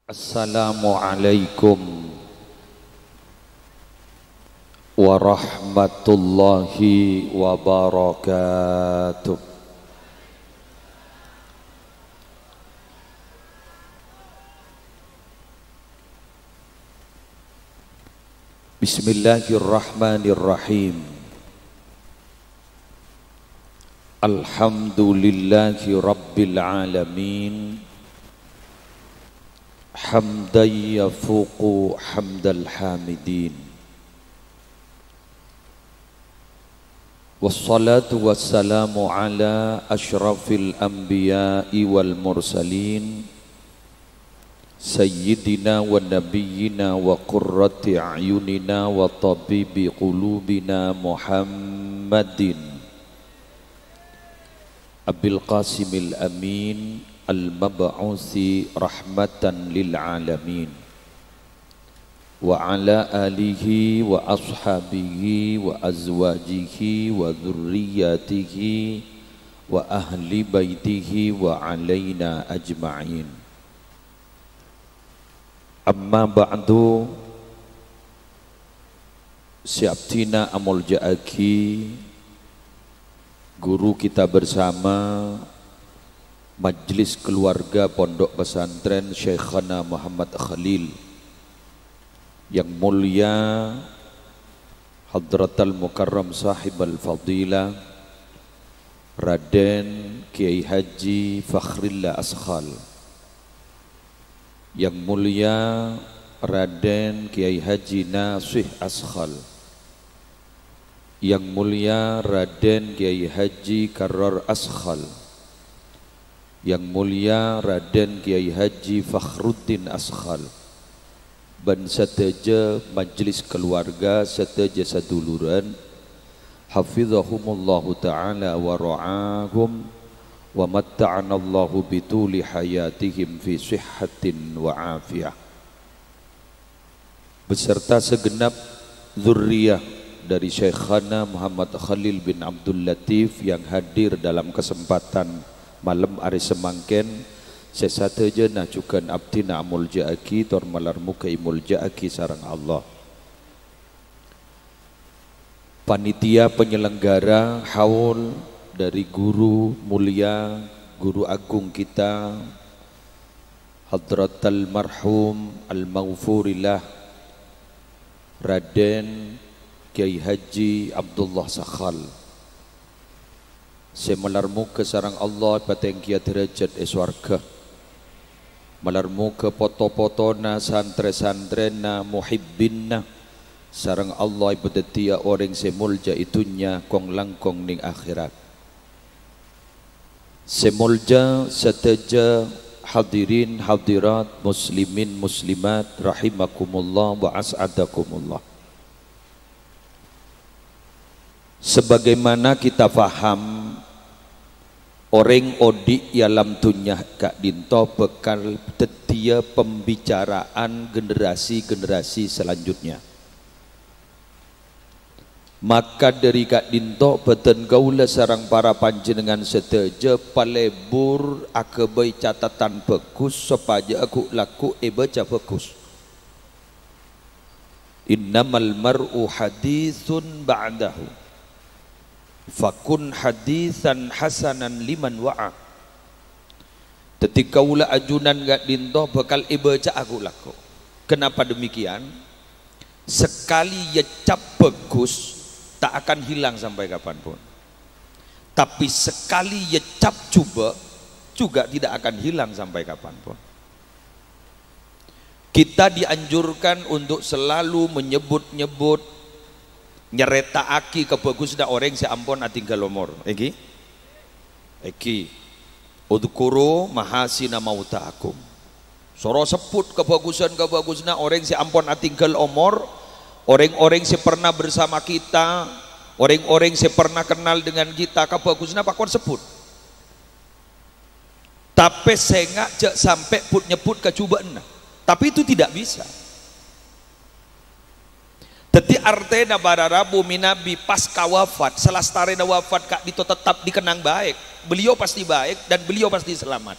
Assalamualaikum warahmatullahi wabarakatuh. Bismillahirrahmanirrahim. Alhamdulillahi rabbil alamin. Hamdan yafuqu hamdal hamidin. Wassalatu wassalamu ala ashrafil anbiya'i wal mursalin Sayyidina wa nabiyyina wa qurrati a'yunina wa tabibi qulubina Muhammadin Abil Qasimil Amin al-mab'usi rahmatan lil alamin wa ala alihi wa ashabihi wa azwajihi wa dhurriyyatihi wa ahli baitihi wa alaina ajma'in. Amma ba'du, Syabtina Amul Ja'aki, guru kita bersama Majlis Keluarga Pondok Pesantren Syekhana Muhammad Khalil, yang mulia Hadratal Mukarram Sahibal Fadilah Raden Kiai Haji Fakhrillah Askhal, yang mulia Raden Kiai Haji Nasih Askhal, yang mulia Raden Kiai Haji Karrar Askhal, yang mulia Raden Kiai Haji Fakhruddin Askhal, dan seteja majlis keluarga, seteja saduluran, hafizahumullahu ta'ala wa ra'ahum wa matta'anallahu bituli hayatihim fi sihhatin wa afiyah, beserta segenap zurriyah dari Syekhana Muhammad Khalil bin Abdul Latif yang hadir dalam kesempatan malam hari semangken. Sesateja nacukan abdina amul ja'aki tor malar muka imul ja'aki sarang Allah. Panitia penyelenggara haul dari guru mulia, guru agung kita Hadratal marhum al-maghfurillah Raden Kiai Haji Abdullah Sakhal. Saya melarmu ke sarang Allah patengkia derajat eswarga, melarmu ke poto-potona santre-santrena muhibbinna sarang Allah ibadetia orang semulja itunya kong langkong ning akhirat. Semulja seteja hadirin hadirat muslimin muslimat rahimakumullah wa as'adakumullah. Sebagaimana kita faham, orang odi yalam dunya kak dinto bekal tetia pembicaraan generasi-generasi selanjutnya. Maka dari kak dinto beten gaula sarang para panjenengan seteja palebur akebai catatan bagus supaya aku laku baca bagus. Innamal mar'u hadithun ba'dahu fakun hadisan hasanan liman wa'a. Ketika ula ajunan gak dinto bakal ibaca aku laku. Kenapa demikian? Sekali ya cap bagus tak akan hilang sampai kapanpun. Tapi sekali ya cap coba juga tidak akan hilang sampai kapanpun. Kita dianjurkan untuk selalu menyebut-nyebut nyereta aki kebagusna orang seampun atinggal umur. Eki udhkuru mahasina mauta'akum. Soro sebut kebagusan-kebagusna orang seampun atinggal umur, orang-orang yang pernah bersama kita, orang-orang yang pernah kenal dengan kita, kebagusna pakon sebut. Tapi saya ngajak sampai put nyebut kecubaan. Tapi itu tidak bisa. Jadi artena barara bumi Nabi pasca wafat, selastarena wafat kak dito tetap dikenang baik. Beliau pasti baik dan beliau pasti selamat.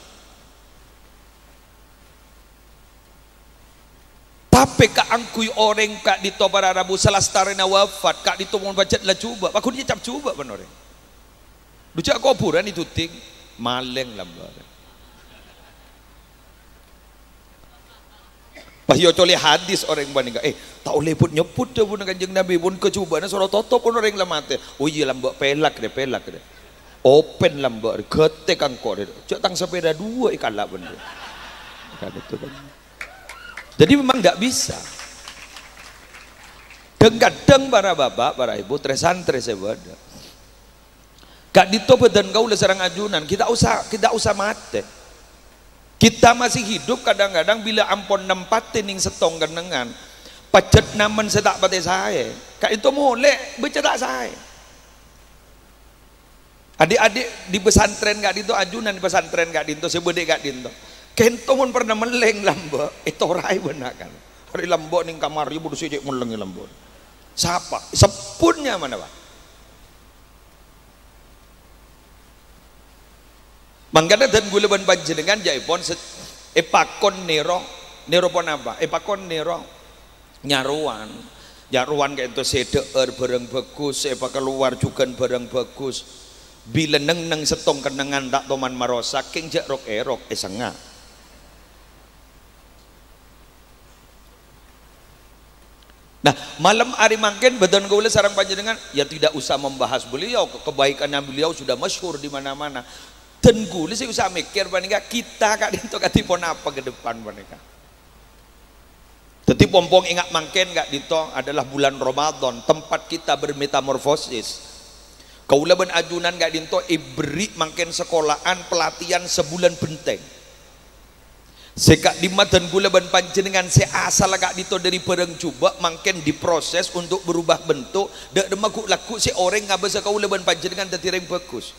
Tapi kak angkui orang kak dito para rabu salastarina wafat kak dito mau baca lah cuba aku dia cap cuba kan orang ducak kuburan itu ting maleng lambar Pahyo coli hadis orang banding tak boleh pun nyebut dia pun kanjeng Nabi pun kecubaan suara toto pun orang lamate oh iya lambak pelak deh open lambak ketek angkor deh cak tang sepeda dua ikalak bener kan itu kan jadi memang nggak bisa kadang para bapak para ibu tresantri sebada kak dito badan kau serang ajunan kita usah mate kita masih hidup kadang-kadang bila ampon nempatin ning setong kenengan pacet naman setak pate saya kak itu mulai bercetak saya adik-adik di pesantren kak dito ajunan di pesantren kak dito sebede kak dito kento pun pernah meleng lambok itu rai benar kan hari lambok ning kamar ibu sejak melengi lambok siapa sepunnya mana pak mangkana dan gula ban panjenengan jaipon epakon nero pon apa epakon nero nyaruan kayak itu sedeur barang bagus epak keluar juga barang bagus bila neng setong kenangan tak toman marosak king jak rok erok esengah nah malam hari mangken badan gaula sarang panjenengan ya tidak usah membahas beliau kebaikannya beliau sudah masyhur di mana-mana dan gaula sih usah mikir panika kita kak dito katipon apa ke depan panika tetapi pompong ingat mangken kak dito adalah bulan Ramadan tempat kita bermetamorfosis kaula ben ajunan kak dito ibri mangken sekolahan pelatihan sebulan benteng sekak di madan gula ban panjenengan se asal kak dito dari pereng coba mangken diproses untuk berubah bentuk dak demaku laku si orang ngabasa kaula ban panjenengan dadi reng bagus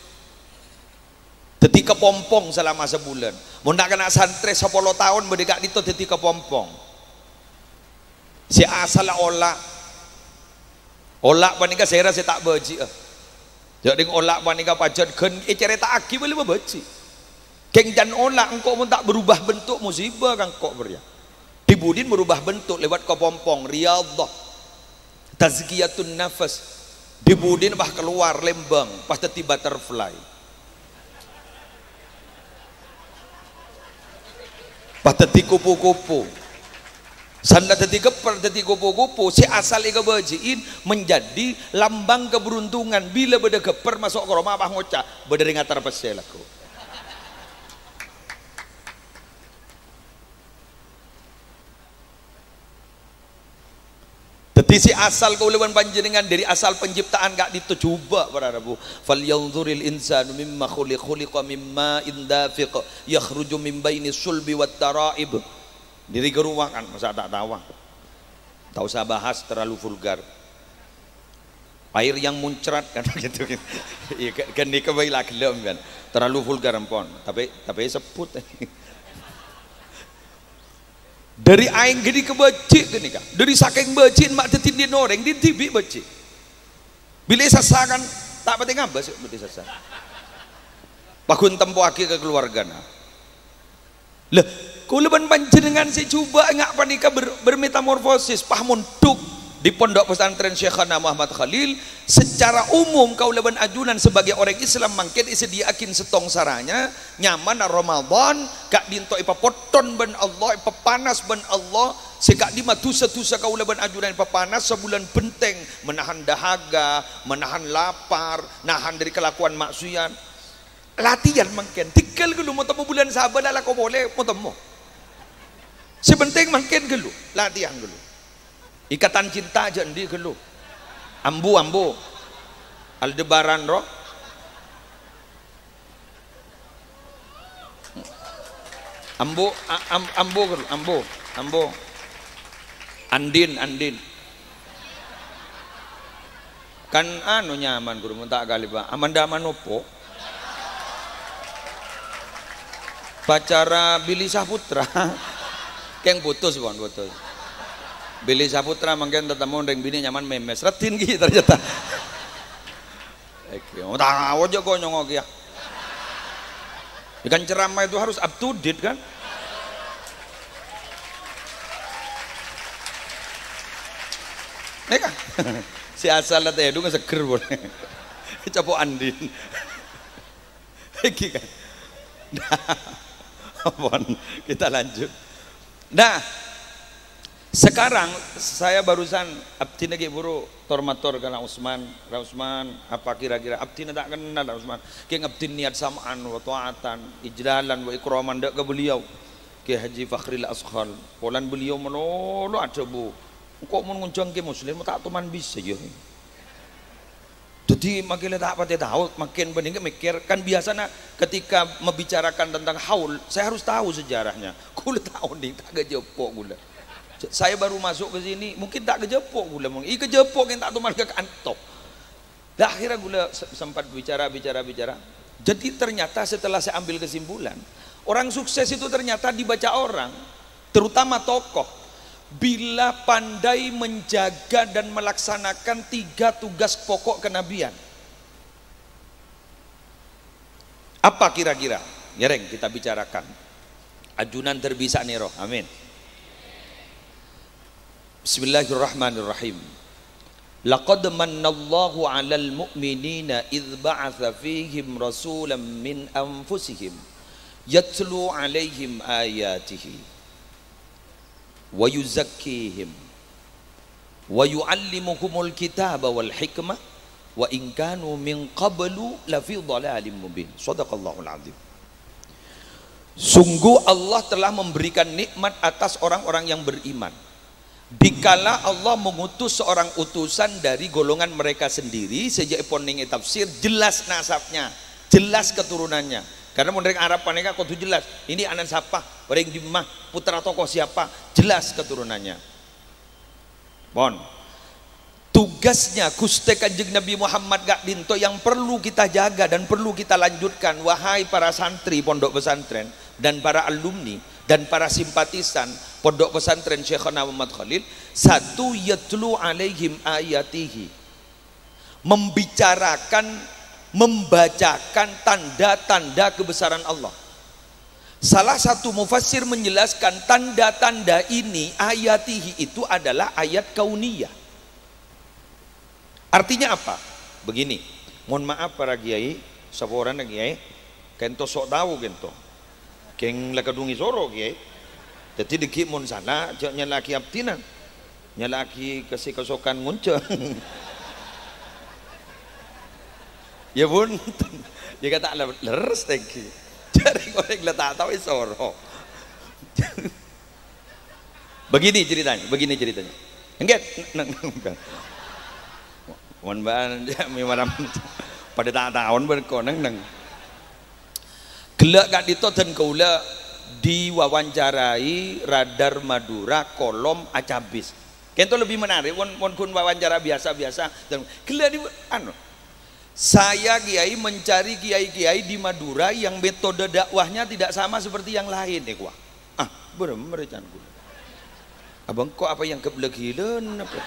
dadi kepompong selama sebulan mun nak kena santri 10 tahun bede kak dito dadi kepompong si asal olah panika saya rasa tak beji jadi olah panika pajan gen cerita aki boleh beji keng jan olah engkau pun tak berubah bentuk musibah kang kok beria dibudin merubah bentuk lewat kepompong riyadhah tazkiyatun nafas dibudin bah keluar lembang pas teti butterfly pas teti kupu-kupu sanda teti keper teti kupu-kupu si asal ika bajiin menjadi lambang keberuntungan bila beda keper masuk ke rumah bah ngocah beda ringatar peselaku teti si asal kaulewan panjenengan dari asal penciptaan gak ditucoba para rabu falyanzuril insanu mimma khuliqa mimma indafiq yakhruju min baini sulbi wat taraib diri geruwakan masa tak tahu usah bahas terlalu vulgar air yang muncrat kan gitu kan ini kebaiklah gelem kan terlalu vulgar ampun tapi sebut dari aing gede ke becik gini kak dari saking becik mak tetin di noreng di tibi becik bila sasakan tak penting apa sih bila sasa pakun tempo aki ke keluarga nah lah kuleban panjenengan si coba ngak panika bermetamorfosis pahmun duk di pondok pesantren Syekhana Muhammad Khalil secara umum kaulaban ajunan sebagai orang Islam mangken disediakan setong saranya nyaman Ramadan kak dinto ipa poton ben Allah ipa panas ben Allah sekak di matusa-tusa kaulaban ajunan ipa panas sebulan benteng menahan dahaga menahan lapar nahan dari kelakuan maksiat latihan mangken tinggal gelu mau temu bulan sabar lah kau boleh mau temu sebenting mangken gelu latihan gelu ikatan cinta aja ndi gelu ambu Aldebaran roh ambu Andin kan anu nyaman guru tak kali pak Amanda Manopo pacara Billy Saputra keng putus Billy Saputra mungkin tetemu dengan bini nyaman memes retin gitu ternyata tak tahu aja kok nyongok ya ikan ceramah itu harus up to date kan Nek kan? Si asal teh itu seger boleh. Capok andin. Iki kan. Nah, kita lanjut. Nah, sekarang saya barusan abdi lagi buru tormator kana Usman apa kira-kira abdi tak kenal Usman. Ki abdi niat samaan wa taatan, ijlalan wa ikraman dak ke beliau. Ki Haji Fakhril Askhal. Polan beliau menolo ada bu. Kok mau ngunjung ke muslim tak tuman bisa ya. Jadi makin tak apa tahu, makin bening mikir kan biasanya ketika membicarakan tentang haul, saya harus tahu sejarahnya. Gula tahu nih tak kejepok gula. Saya baru masuk ke sini, mungkin tak kejepok gula, mungkin kejepok yang tak tuman ke kantong. Dan akhirnya gula sempat bicara. Jadi ternyata setelah saya ambil kesimpulan, orang sukses itu ternyata dibaca orang, terutama tokoh. Bila pandai menjaga dan melaksanakan 3 tugas pokok kenabian. Apa kira-kira? Nyereng kita bicarakan. Ajunan terbisa niro. Amin. Bismillahirrahmanirrahim. Laqad mannallahu 'alal mu'minina idz ba'atsa fihim rasulan min anfusihim yatlu 'alaihim ayatihi wa yuzakkihim wa yu'allimuhumul kitaba wal hikmah wa in kanu min qablu lafi dhalalim mubin. Shadaqallahul azim. Sungguh Allah telah memberikan nikmat atas orang-orang yang beriman dikala Allah mengutus seorang utusan dari golongan mereka sendiri. Sejak poning tafsir jelas nasabnya, jelas keturunannya. Karena menurut Arab mereka kudu jelas. Ini anak siapa, orang di mah, putra tokoh siapa, jelas keturunannya. Bon. Tugasnya Gusti Kanjeng Nabi Muhammad gak dinto yang perlu kita jaga dan perlu kita lanjutkan, wahai para santri pondok pesantren dan para alumni dan para simpatisan pondok pesantren Syekhana Muhammad Khalil. Satu, yatlu alaihim ayatihi, membacakan tanda-tanda kebesaran Allah. Salah satu mufassir menjelaskan tanda-tanda ini, ayatihi itu adalah ayat kauniyah. Artinya apa? Begini, mohon maaf para kiai, saporan kiai, kento sok tahu kento, keng lakadungi soro kiai. Jadi deki mon sana, jangan nyalaki abdinan, nyalaki kesikosokan ngunceng. Ya bun, dia kata leres teki, cari orang letak tahu soro. Begini ceritanya. Enggak, wan ban mi maram pada tak tahun berkoneng neng. Gelak kat dito dan kaula diwawancarai Radar Madura kolom Acabis. Kento lebih menarik, won kun wawancara biasa-biasa dan gelak di anu. Saya kiai mencari kiai-kiai di Madura yang metode dakwahnya tidak sama seperti yang lain nih gua. Bener can gua. Abang kok apa yang kebelegilen apa?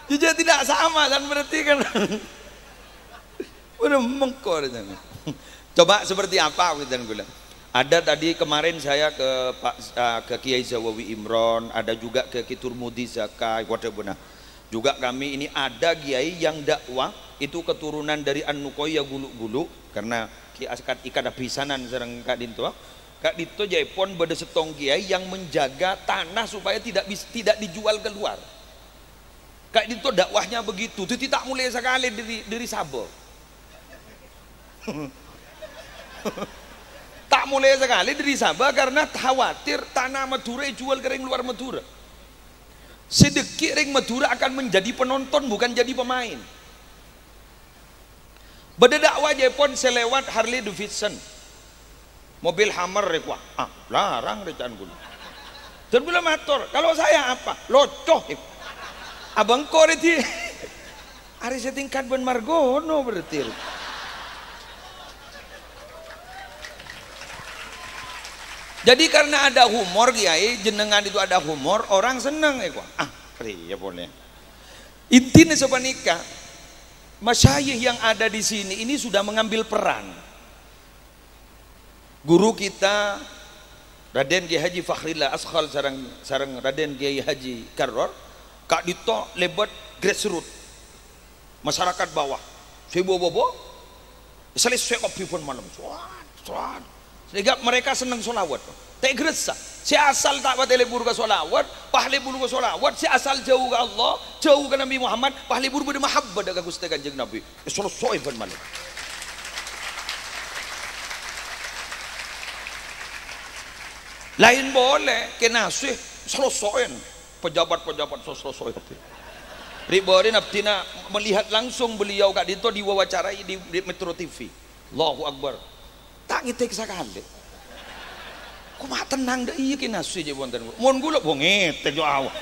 Jadi tidak sama kan berarti kan. Bener mengkor can. Coba seperti apa gitu gula. Ada tadi kemarin saya ke Kiai Zawawi Imron, ada juga ke Kiturmudi Zakai, wadah benar. Juga kami ini ada kiai yang dakwah itu keturunan dari An-Nukoya gulu-gulu, karena kiaskat ikan abisanan sereng Kak Dinto. Kak Dinto jaipon beda setong kiai yang menjaga tanah supaya tidak dijual keluar. Kak Dinto dakwahnya begitu, itu tidak mulai sekali dari Sabah. Tak mulai sekali dari Sabah karena khawatir tanah Madura jual kering luar Madura. Sedikit ring Madura akan menjadi penonton bukan jadi pemain. Beda dakwah Jepon selewat Harley Davidson, mobil Hammer rekwa, larang recan gula. Dan gula motor. Kalau saya apa? Locoh. Abang kore di hari setingkat Ben Margono berarti. Jadi karena ada humor kiai, jenengan itu ada humor, orang seneng ya boleh. Intinya sepanika, masyayikh yang ada di sini ini sudah mengambil peran. Guru kita Raden Kiai Haji Fakhrillah Askhal sareng Raden Kiai Haji Karor kak dito lebat grassroots masyarakat bawah bobo selesai kopi pun malam soan sehingga mereka senang solawat tak gerasa si asal tak buat lebur ke solawat pahli bulu ke solawat si asal jauh ke Allah jauh ke Nabi Muhammad pahli bulu bermahabbah dengan Gusti Kanjeng Nabi selesai pun malam. Lain boleh kena sih selesai pejabat-pejabat selesai Ribori naftina melihat langsung beliau kak dito diwawancarai di Metro TV. Allahu Akbar. Tak ngitek sakali. Kok mak tenang deh iya kena sih je wonten. Mun gula bo ngitek yo awak.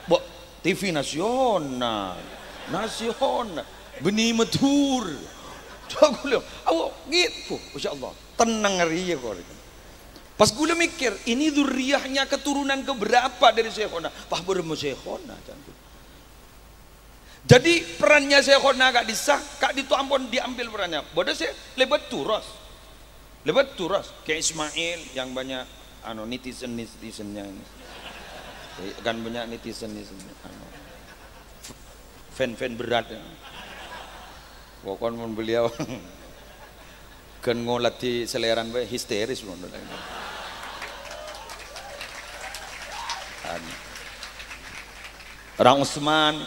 Bo TV nasional. Beni matur. Coba gula awak gitu. Masyaallah. Tenang riya kok. Pas gula mikir, ini dzurriahnya keturunan keberapa dari Syekhona? Pah beremu Syekhona cantik. Jadi perannya Syekhona kak disah, kak itu ampun diambil perannya. Bodoh sih lebat turas, kayak Ismail yang banyak netizennya ini, kan banyak netizen, fan berat. Pokoknya beliau kan ngolati seleran be histeris loh. Orang Usman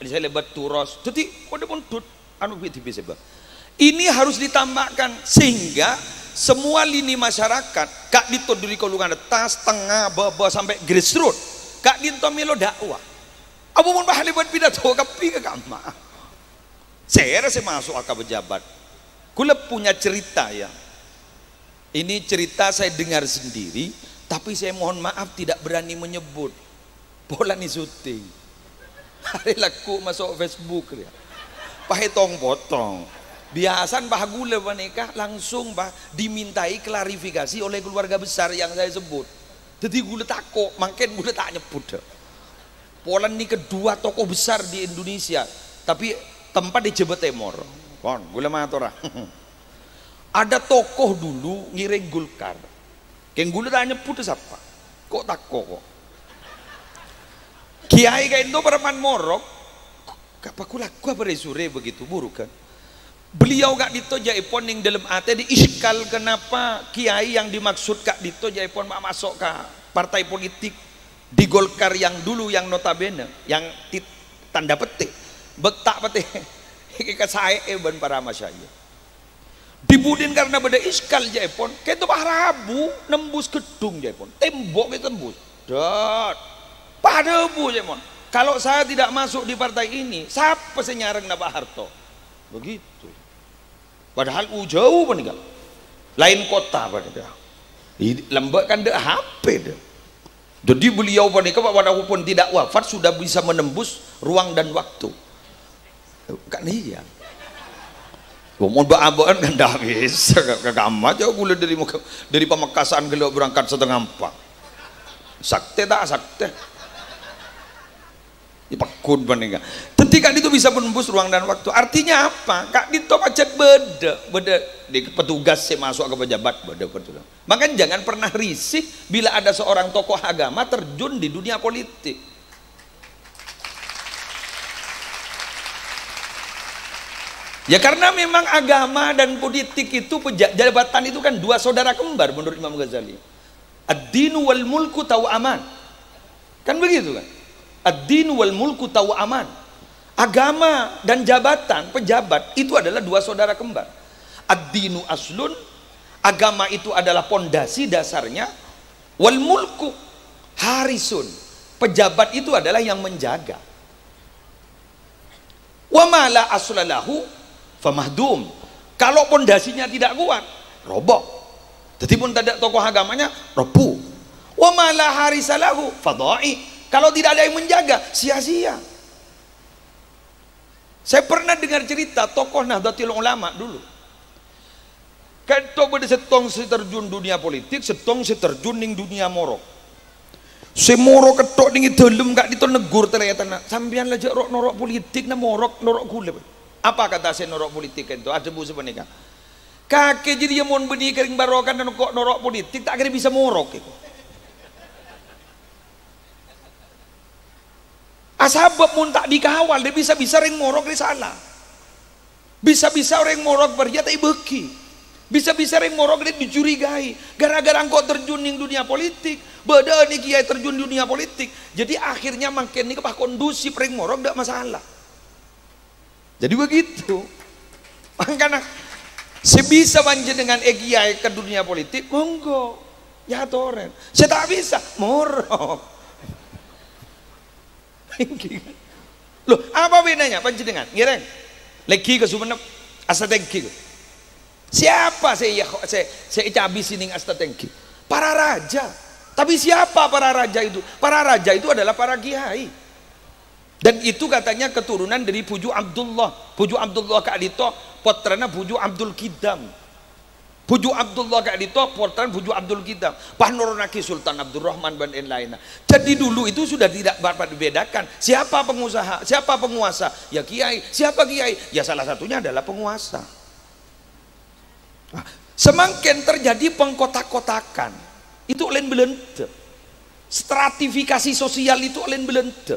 saya lebat turos jadi kode pun tut bisa. Ini harus ditambahkan sehingga semua lini masyarakat kak dito dari kolongan atas tengah bawah sampai grassroots kak dito melo dakwah apa pun bahali buat pidato kapi ke kamma saya rasa masuk akal pejabat kula punya cerita ya ini cerita saya dengar sendiri tapi saya mohon maaf tidak berani menyebut bola nih syuting hari laku masuk Facebook ya pahitong potong biasan bah gula nikah langsung bah dimintai klarifikasi oleh keluarga besar yang saya sebut jadi gula takut makin gula tak nyebut Polan ini kedua tokoh besar di Indonesia tapi tempat di Jebet Timur kon gula matora ada tokoh dulu ngiring Golkar yang gula tak nyebut siapa kok takut kok Kiai kayak itu perempuan morok apa beresure begitu buruk kan beliau kak dito jaipon yang dalam ate diiskal kenapa kiai yang dimaksud kak dito jaipon masuk ke partai politik di Golkar yang dulu yang notabene yang tanda petik betak petik ke saya ban para masyayikh dibudin karena beda iskal jaipon kayak itu Rabu nembus gedung jaipon tembok itu tembus pada bu jaipon kalau saya tidak masuk di partai ini siapa saya nyareng Pak Harto begitu padahal jauh meninggal lain kota pada lembek kan dek HP deh jadi beliau walaupun tidak wafat sudah bisa menembus ruang dan waktu kan iya mau baabaan kan dah bisa ke kamar jauh gula dari Pamekasan gelo berangkat setengah 4 sakte tak sakte dipakun panika ketika itu bisa menembus ruang dan waktu artinya apa kak dito pacet beda di petugas saya masuk ke pejabat beda makanya jangan pernah risih bila ada seorang tokoh agama terjun di dunia politik ya karena memang agama dan politik itu jabatan itu kan dua saudara kembar menurut Imam Ghazali ad-dinu wal mulku tawaman kan begitu kan ad-din wal mulku tawaman agama dan jabatan pejabat itu adalah dua saudara kembar ad-dinu aslun agama itu adalah pondasi dasarnya wal mulku harisun pejabat itu adalah yang menjaga wa ma la aslalahu famahdum kalau pondasinya tidak kuat roboh jadi pun tidak tokoh agamanya roboh wa ma la harisalahu fadha'i kalau tidak ada yang menjaga sia-sia. Saya pernah dengar cerita tokoh Nahdlatul Ulama dulu Kato pada setong terjun dunia politik, setong terjun ning dunia morok. Semoro ketok ning dalam gak dito negur ternyata sampean lajak rok norok politik na morok norok gule. Apa kata saya norok politik itu? Ada bu sebenarnya. Kakek jadi yang mau benih kering barokan dan kok norok politik tak kira bisa morok itu. Asabab mun tak dikawal, dia bisa-bisa orang morok dia salah. Bisa-bisa orang morok berjaya tak beki. Bisa-bisa orang morok dia dicurigai. Gara-gara engkau terjun di dunia politik, beda nih kiai terjun di dunia politik. Jadi akhirnya makin nih kepah kondusif orang morok tidak masalah. Jadi begitu. Makanya sebisa banjir dengan kiai ke dunia politik, monggo. Ya toren. Saya tak bisa, morok. Loh, apa bedanya panjenengan? Ngereng. Lagi ke Sumenep, asa tengki. Siapa saya habis ini asa tengki? Para raja. Tapi siapa para raja itu? Para raja itu adalah para kiai. Dan itu katanya keturunan dari Puju Abdullah. Puju Abdullah Kak Dito, putrana Puju Abdul Kidam. Puju Abdullah Kak Dito, putrana Puju Abdul Kidam. Pahnurunaki Sultan Abdurrahman dan lain-lain. Jadi dulu itu sudah tidak dapat dibedakan. Siapa pengusaha, siapa penguasa? Ya kiai. Siapa kiai? Ya salah satunya adalah penguasa. Semakin terjadi pengkotak-kotakan, itu lain belente. Stratifikasi sosial itu lain belente.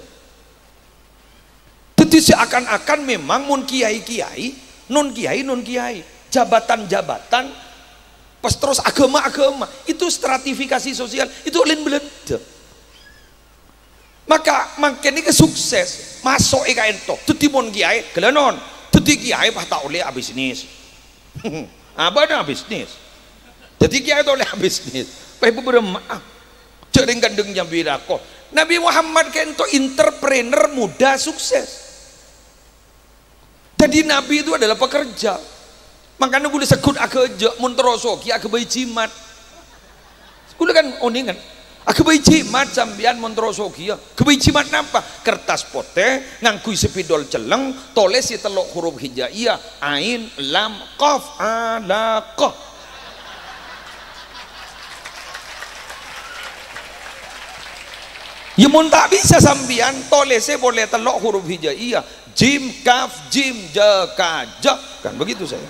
Jadi seakan-akan memang mun kiai-kiai, non kiai, jabatan-jabatan, pas terus agama-agama, itu stratifikasi sosial, itu lain belente. Maka makin ini sukses, masuk ento, tuti mon kiai, kelenon, tuti kiai pah tak oleh bisnis. Apa dah bisnis? Jadi kiai tak oleh bisnis. Pah ibu bermaaf, cering gandeng jambirako. Nabi Muhammad kento entrepreneur muda sukses. Jadi Nabi itu adalah pekerja. Makanya gue disebut akeja monteroso, kia akebai jimat. Gue kan oningan, akebai jimat sambian monteroso kia. Kebai jimat napa? Kertas pote, ngangkui sepidol celeng, toles si telok huruf hijaiyah, ain, lam, qaf, alaqah. Ya mun tak bisa sambian, tolesnya boleh telok huruf hijaiyah, jim, kaf, jim, ja, ka, ja. Kan begitu saya.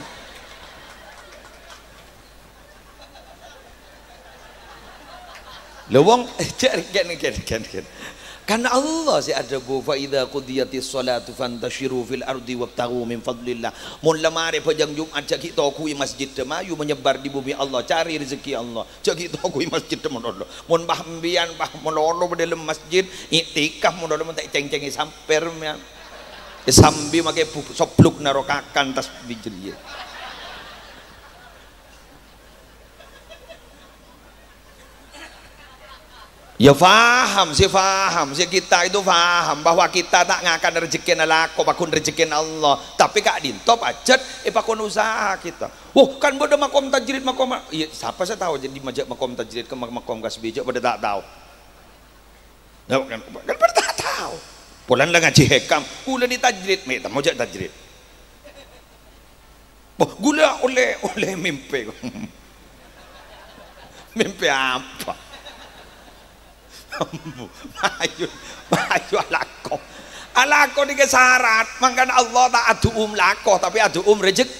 Lewong kan. Karena Allah sih ada bu fa idza qudiyatis salatu fantashiru fil ardi wabtaghu min fadlillah. Mun lamare pajang Jumat cak kita kui masjid mayu menyebar di bumi Allah cari rezeki Allah. Cak kita kui masjid monodo. Mun bahmbian bah monodo dalam masjid iktikaf monodo mentek ceng-cengi samper mya. Sambi make sopluk narokakan tas bijil. Ya faham sih kita itu faham bahwa kita tak ngakan rezeki nalako pakun rezeki Allah tapi kak dinto pacet pakun usaha kita. Kan bodoh makom tajrid makom. Iya siapa saya tahu jadi majak makom tajrid ke makom kasbijak pada tak tahu. Kan pada tak tahu. Pulan lah ngaji hekam, gula di tajrid, mereka mau jak tajrid. Gula oleh mimpi. Mimpi apa? Maju alako di kesarat. Makanya Allah tak adu lako tapi adu rezeki.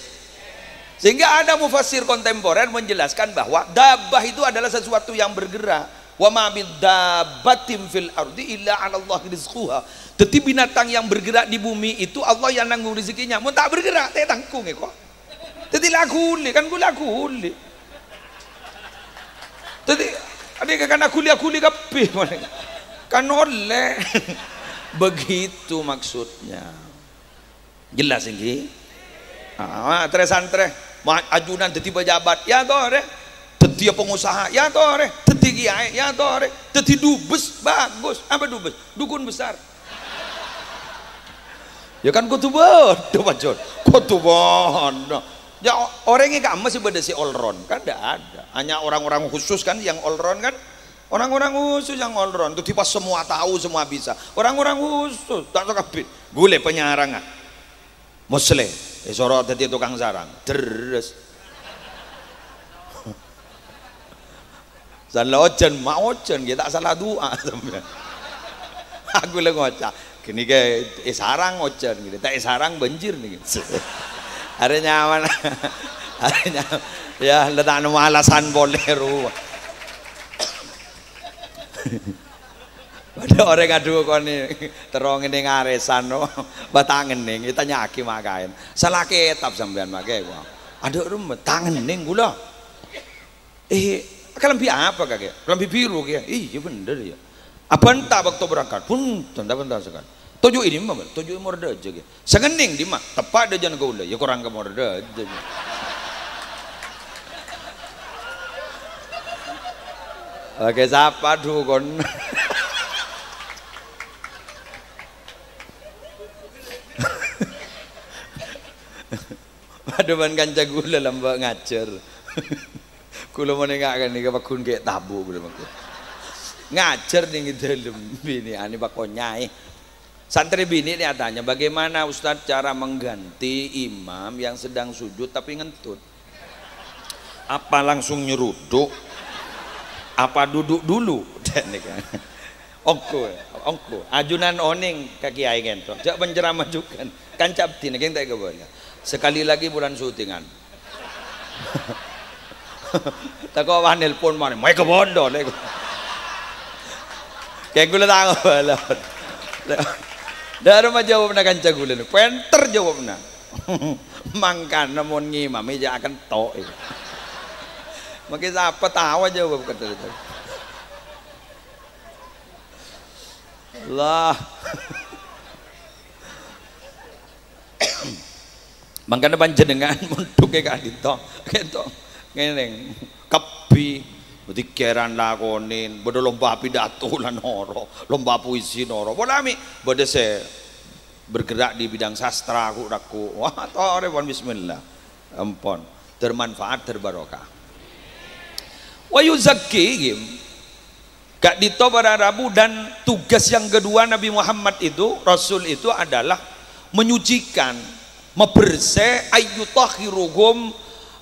Sehingga ada mufassir kontemporer menjelaskan bahwa dabah itu adalah sesuatu yang bergerak. Wa ma min dabbatin fil ardi illa 'ala Allah rizquha. Jadi binatang yang bergerak di bumi itu Allah yang nanggung rezekinya. Mun tak bergerak teh tanggung kok. Jadi laku kan gula kuli. Jadi adik kan aku lihat kabeh kan oleh begitu maksudnya jelas ini santre ajunan jadi pejabat ya tore jadi pengusaha ya tore jadi kiai ya tore jadi dubes bagus apa dubes dukun besar ya kan kutu bodoh pajon kutu bodoh ya orangnya kan masih beda si all round kan tidak ada hanya orang-orang khusus kan yang all round kan orang-orang khusus yang all round itu tipe semua tahu semua bisa orang-orang khusus tak tahu kabeh gule penyarangan musle sorot tadi tukang sarang terus salah ojen mau ojen kita salah doa sampean aku lagi ngocak gini ke sarang ojen gitu tak sarang banjir nih ada nyaman ya letak nama alasan boleh ruang Ada orang ngadu koni terong ini ngaresan no batangen ning kita nyaki makain salah ketap sampean makai gua ada rumah tangan ning gula kelambi apa kakek kelambi biru kakek iya bener ya apa entah waktu berangkat pun tanda sekali tujuh ini mah tujuh morda aja gitu sengening di mah tepat ada jangan gula ya kurang ke morda aja oke siapa dukun Aduh man kanca gula lamba ngajar. Kula mau nengakan nih kapakun kayak tabu kula maku. Ngajar nih dalam bini ani bakonyai. Santri bini ini tanya bagaimana Ustadz cara mengganti imam yang sedang sujud tapi ngentut. Apa langsung nyeruduk? Apa duduk dulu? Ongko, ajunan oning kaki kiai kento. Jak penceramah juga kan captin yang tak keboleh. Sekali lagi bulan syutingan. Tak kau nelpon mana? Mai ke bondo lego. Kayak gula tangan balot. Dari rumah jawab nak kanca gula ni. Penter jawab nak. Mangkan namun ngimam meja akan tok. Makin apa tahu jawab kata itu. Lah. Mangkana panjenengan untuk kayak kadito, ngene kepi, berarti keran lakonin, bodoh lomba pidato lan noro, lomba puisi noro, bolami, bodoh saya bergerak di bidang sastra aku, wah tore bismillah, ampun, termanfaat terbarokah. Wa yuzakkihim, Kak Dito pada Rabu dan tugas yang kedua Nabi Muhammad itu, Rasul itu adalah menyucikan, membersih ayyutahhiruhum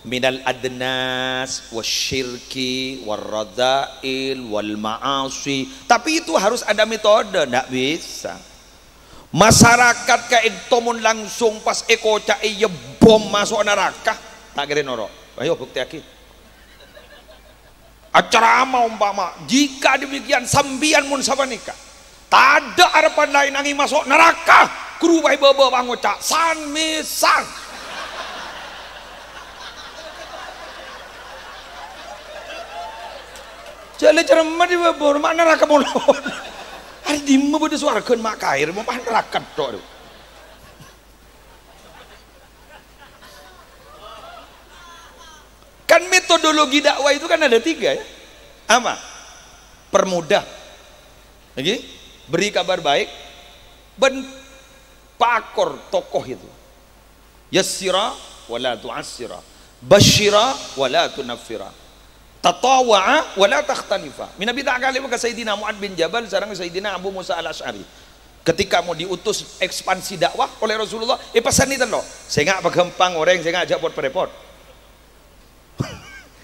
minal adnas wasyirki warradail wal ma'asi. Tapi itu harus ada metode, ndak bisa masyarakat kayak tomun langsung pas eko cak bom masuk neraka tak kira noro. Ayo bukti aki acara ama umpama jika demikian sambian mun sabanika tak ada harapan lain angin masuk neraka kurubai baba bangocak san misan jale cermat di baba mana neraka mono hari dimma bode suarakeun mak kair mau pan neraka tok kan metodologi dakwah itu kan ada 3 ya apa permudah lagi beri kabar baik ben pakor tokoh itu yassira wala tu'assira basyira wala tunaffira tatawa'a wala takhtalifa Nabi ta'ala ke Sayyidina Mu'ad bin Jabal sareng Sayyidina Abu Musa al-Asy'ari ketika mau diutus ekspansi dakwah oleh Rasulullah pesan itu loh saya nggak pagempang orang saya nggak ajak buat repot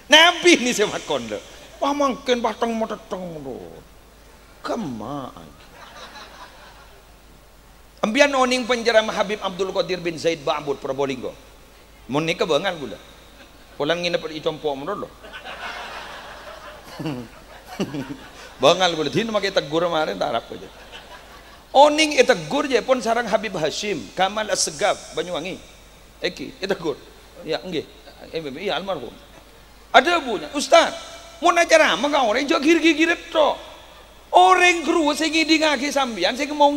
Nabi ini sama kondo wah mungkin batang mau datang menurut kemaan ambian oning penjerama Habib Abdul Qadir bin Zaid Ba'bud Probolinggo mau nikah bangan gula pulang nginep di compok menurut lo bangal gula dino makai tegur kemarin tak harap aja oning tegur je pun sarang Habib Hashim Kamal As-Segaf Banyuwangi eki tegur ya enggak iya almarhum ada punya Ustaz mau acara apa kau orang jauh gir-gir itu orang kru saya ngidi ngaki sambian saya mau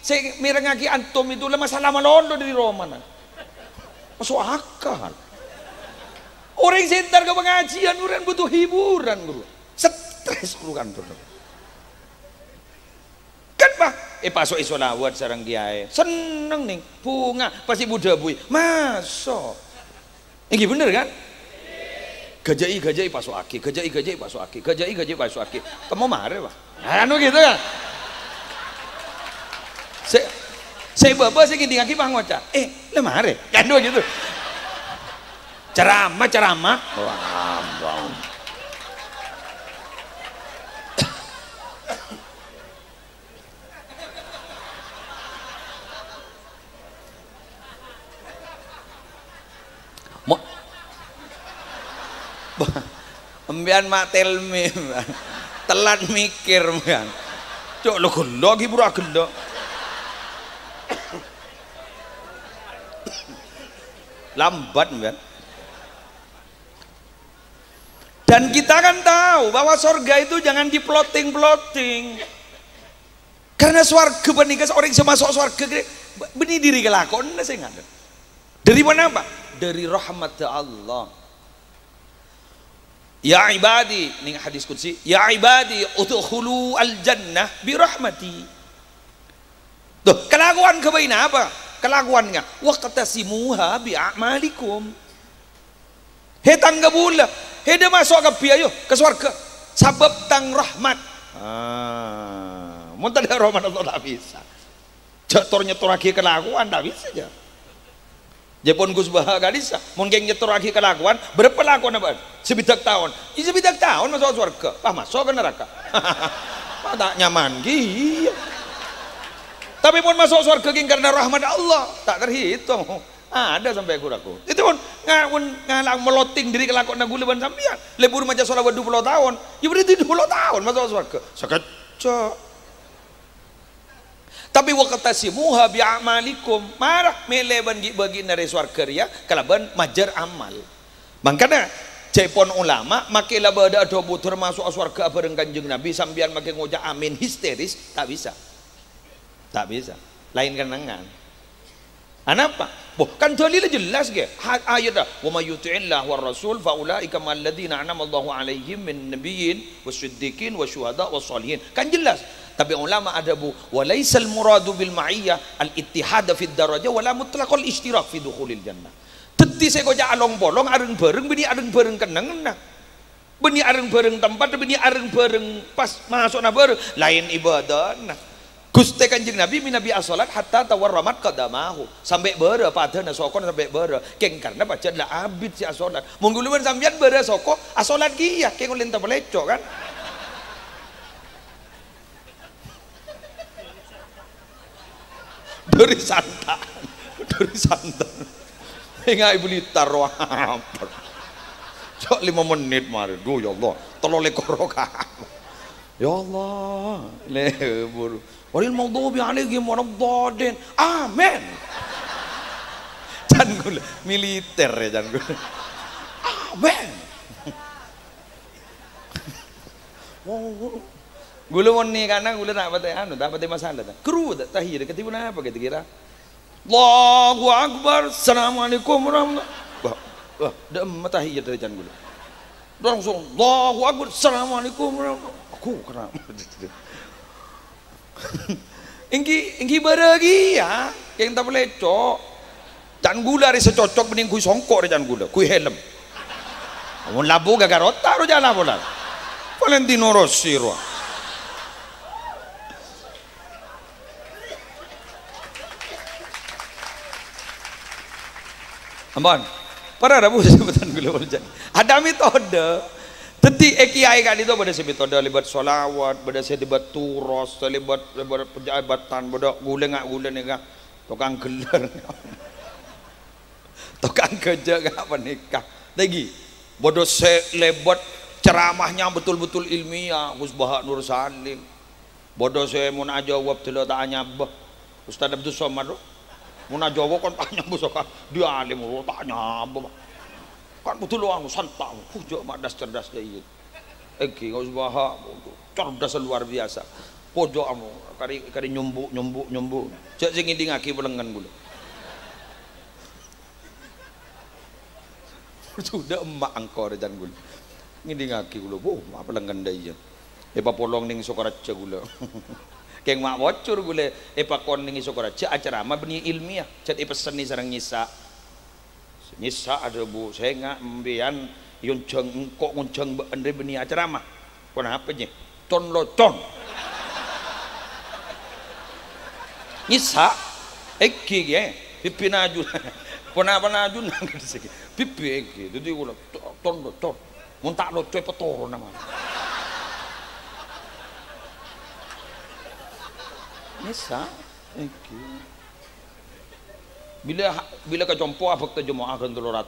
saya mirengaki antum itu lah masalah malolo dari Roma masuk akal orang sentar ke pengajian orang butuh hiburan guru stres guru kantor kan pak pasok isolawat sarang kiai seneng nih bunga pasti budak bui masuk ini bener kan gajai pasok aki gajai pasok aki gajai pasok aki kamu marah pak anu gitu kan saya bapak saya gini ngaki pangoca le marah kan gitu ceramah wah embian mak telmi telat mikir kan Cok lo gelo iki pura gelo. Lambat kan. Dan kita kan tahu bahwa surga itu jangan diploting-ploting. Karena swarga benika orang yang masuk swarga benih diri kelakon saya nggak. Dari mana apa? Dari rahmat Allah. Ya ibadi, ini hadis qudsi, ya ibadi udkhulu al-jannah bi rahmati. Tuh, kelakuan kebaina apa? Kelakuannya waqtasimuha bi a'malikum. He tangga bula, he dia masuk ke piayo ke surga. Sabab tang rahmat. Mun tak ada rahmat Allah tak bisa. Jatuh nyetor lagi kelakuan tak bisa aja. Jepun Gus Baha gadisa, mun geng nyetor lagi kelakuan, berpelakuan apa? Sebidak tahun. Ini sebidak tahun masuk surga. Masuk ke neraka. Tak nyaman gitu. Tapi pun masuk surga geng karena rahmat Allah, tak terhitung. Ada sampai aku. Itu pun ngalang meloting diri kelakuan gula ban sampean. Lebur macam selawat 20 tahun. Ya berarti 20 tahun masuk surga. Sekecok. Tapi waqtasimuha bi a'malikum. Marah meleban bagi nare surga ya kalaban majar amal. Makanya cepon ulama makilah bada do putur masuk surga bareng Kanjeng Nabi sampean make ngojak amin histeris tak bisa. Tak bisa. Lain kenangan. Kenapa? Kan dalilnya jelas ke ayat dah. Wa may yuti'illah war rasul fa ulaika mal ladzina an'ama Allahu 'alaihim min nabiyyin wasiddiqin wasyuhada wassalihin. Kan jelas. Tapi ulama ada bu wa laisal muradu bil ma'iyyah al ittihad fi darajah wala mutlaqal ishtirak fi dukhulil jannah. Teti saya koja along bolong areng bareng bini areng bareng kenang nah. Bini areng bareng tempat bini areng bareng pas masuk na bareng lain ibadah nah. Gusti Kanjeng Nabi minabi asolat hatta tawarramat qadamahu sampai beura padana sokon sampai beura keng karena baca lah abid si asolat mungguluan sampean beura soko asolat kia keng ulin ta pelecok kan dari santan enggak ibu litar wah cok 5 menit mari duh ya Allah tolong lekor ya Allah lebur walil maghdubi alaihim waladdallin amin. Jan gula militer ya jan gula amin. Gula moni karena gula tak pakai anu tak pakai masalah tak kru tak tahiyat ketipu apa kita kira Allahu Akbar assalamualaikum warahmatullahi wah dah matahiyat dari jan gula langsung Allahu Akbar assalamualaikum warahmatullahi aku kenapa Ingki bahagia yang tak boleh cok dan gula hari secocok bening kui songkok dan gula kui helm amun labu gagarota ro jala bola Valentino Rossi ro ampun para rabu sebutan gula bola ada metode teti kiai kan itu pada sebetulnya libat solawat, pada sedebat turos, libat pejabatan, pada gula ngak gula ni kah, tukang gelar, tukang kerja ngak menikah, lagi, bodoh selebat ceramahnya betul-betul ilmiah, Gus Baha Nur Salim, bodoh saya mau najawab tidak tanya bah, Ustaz Abdul Somad, mau najawab kan tanya besok dia alim, tanya bah. Kan betul orang santai, pujuk madas cerdas dia itu. Gus Baha cerdas luar biasa. Pojok kamu, kari nyumbu. Cek sing ini ngaki belengan gula. Sudah emak angkor dan gula. Ini ngaki gula, apa belengan dia. Epa polong ning Sokaraja gula. Keng mak bocor gula. Epa kon ning Sokaraja acara mah benih ilmiah. Cek pesen ni sarang nyisa. Nyisa ada bu saya nggak membian yonceng kok ngonceng andre beni acara mah kenapa nya ton locon nyisa eki ya pipi najun pernah najun pipi eki jadi gula ton locon muntak locon petor nama nyisa eki bila kecompo abak tu jemaah kan 300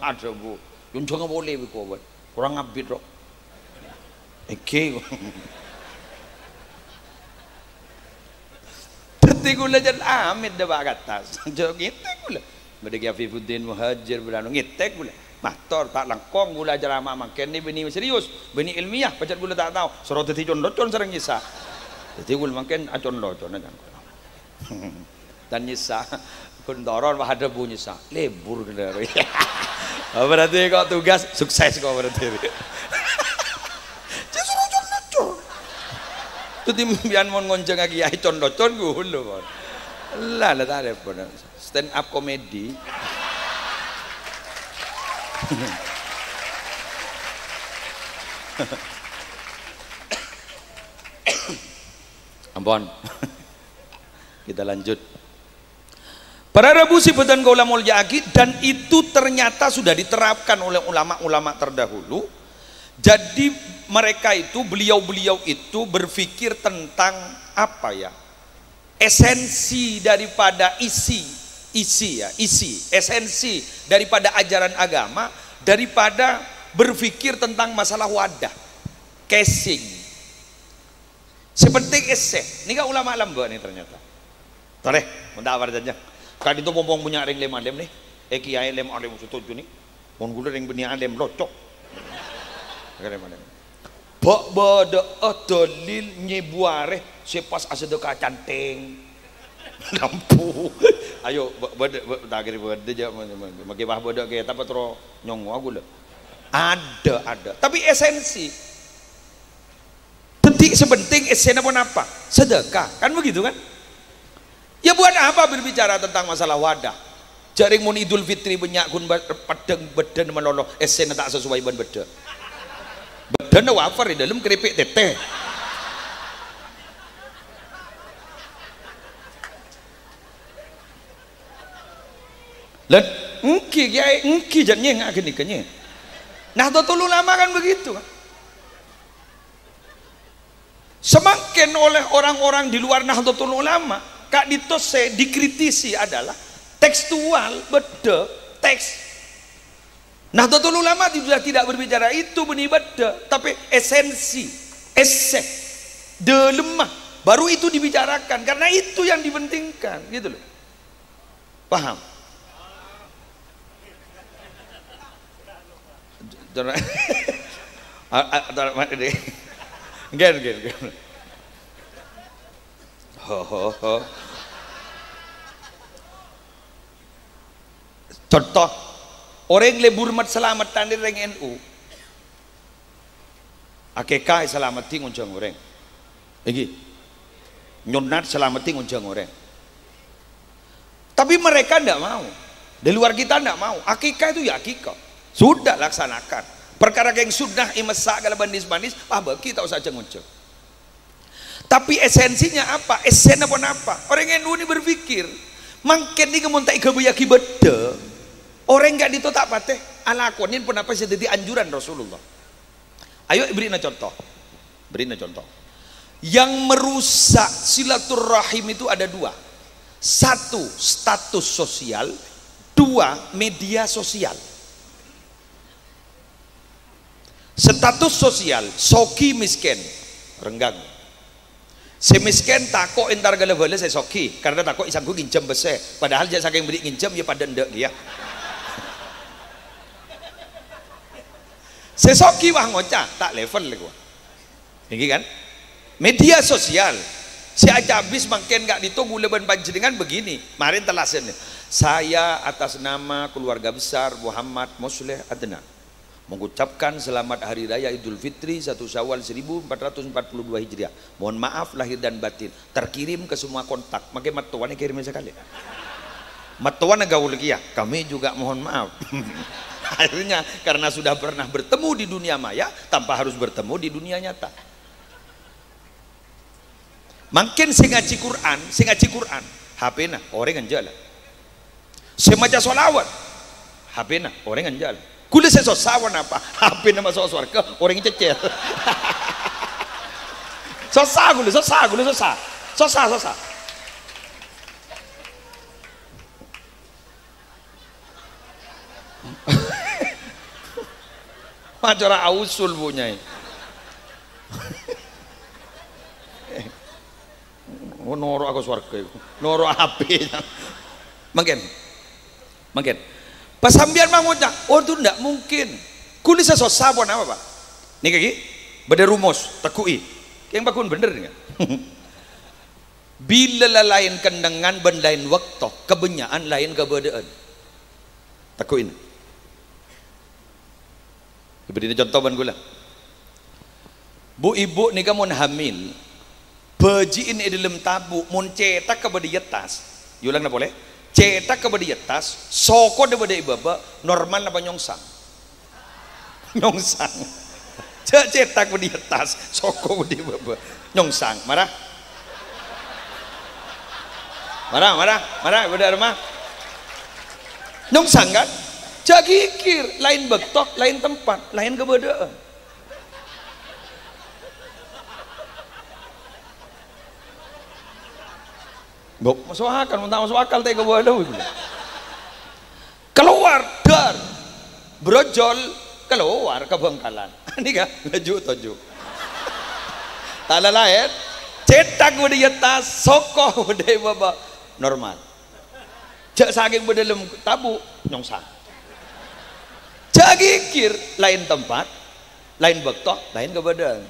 ada bu yung jangan boleh bu kurang abid roh eke Mesti gula jan amit dah bak atas. Jo ngitek gula. Bagi Afifuddin Muhajir beranu ngitek gula. Mator tak langkong gula jarama makan ni beni serius, beni ilmiah pacat gula tak tahu. Sorot ti condocon sareng nyisa. Jadi gula makan condocon aja. Dan nyisa pun doron bah ada bunyi nyisa. Lebur gula. Berarti kau tugas sukses kau berarti. Justru condocon. Tu timbian mon ngonceng lagi ai condocon gula kon. Lah tak ada pun. Stand up comedy. Ampun. Kita lanjut. Para rebusi bedan gaula mulya agi, dan itu ternyata sudah diterapkan oleh ulama-ulama terdahulu. Jadi mereka itu, beliau-beliau itu berpikir tentang apa ya? Esensi daripada isi esensi daripada ajaran agama, daripada berpikir tentang masalah wadah, casing. Seperti eseh, ini kan ulama alam gak nih ternyata. Toleh, minta apa saja. Kan itu pompong punya ring lem nih, kiai lem alem setuju nih, mon gula ring benih alem locok. Bok bodo dalil nyebuare sepas asedeka canting. Lampu. Ayo tak kira berde je magi bah bodo ke apa tro nyong aku le. Ada. Tapi esensi. Detik sebenting esen apa? Sedekah. Kan begitu kan? Ya buat apa berbicara tentang masalah wadah? Jaring mun Idul Fitri banyak kun padang beden meloloh esen tak sesuai ban beda. Beden wafer di dalam keripik teteh. Dan engki jannya nggak gini kenye. Nahdlatul Ulama kan begitu kan. Semakin oleh orang-orang di luar Nahdlatul Ulama kak ditose dikritisi adalah tekstual beda teks. Nahdlatul Ulama sudah tidak berbicara itu benih beda, tapi esensi, esek, lemah baru itu dibicarakan karena itu yang dipentingkan gitu loh. Paham? Gen. Contoh orang lebur mat selamatan di reng NU. Akekah selamati nguncang orang. Iki. Nyonat selamati nguncang orang. Tapi mereka tidak mau. Di luar kita tidak mau. Akikah itu ya akikah. Sudah laksanakan. Perkara yang sudah imesak kalau manis-manis, bagi tak usah nguncang. Tapi esensinya apa? Esen apa? Orang NU ini berpikir, mungkin ini kemuntai kebuyaki beda. Orang enggak ditotak pateh, alakonin pun apa jadi anjuran Rasulullah. Ayo berikan contoh. Yang merusak silaturahim itu ada dua. Satu, status sosial. Dua, media sosial. Status sosial, soki miskin, renggang. Si miskin takut entar gala-gala saya soki, karena takut isangku nginjem besar. Padahal jasa yang beri nginjem ya pada ndak dia. Sesoki wah ngocah tak level lagi. Ini kan? Media sosial. Si aja habis makin gak ditunggu leban panjenengan begini. Marin telasen. Saya atas nama keluarga besar Muhammad Mosleh Adna mengucapkan selamat hari raya Idul Fitri 1 Syawal 1442 Hijriah. Mohon maaf lahir dan batin. Terkirim ke semua kontak. Makai matuan kirim sekali. Matuan gaul lagi ya. Kami juga mohon maaf. Akhirnya karena sudah pernah bertemu di dunia maya tanpa harus bertemu di dunia nyata. Makin sing ngaji Quran, HP na orang anjala. Semaca solawat, HP na orang anjala. Kula sesosawan apa? HP na masuk surga, orang cecer. Sosa. Macam ausul punya. Oh, noro aku swarga iku. Noro api. Mungkin. Pas sambian mangucap, oh itu ndak mungkin. Kuli sesosa pun apa Pak? Nih kaki, beda rumus, tekui. Yang bakun bener nggak? Bila lain kendengan ben lain waktu, kebenyaan lain kebedaan. Tekuin. Beri contoh ban gula. Bu ibu nih kamu hamil, bejiin di dalam tabu, mun cetak ke bedi atas. Yulang na boleh? Cetak ke bedi atas, soko de bedi ibaba, normal apa nyongsang? Nyongsang. Cetak bedi atas, soko bedi ibaba, nyongsang. Marah? Marah, beda rumah. Nyongsang kan? Jagikir, lain betok, lain tempat, lain kebedaan. Bok, masuk akal teh kebedaan. Keluar dar, brojol, keluar ke Bangkalan. Ini kan, laju toju. Tak lain, cetak di atas, sokoh di bawah, normal. Cak saking berdalam tabu, nyongsang. Jagikir lain tempat, lain bektok, lain kebadan.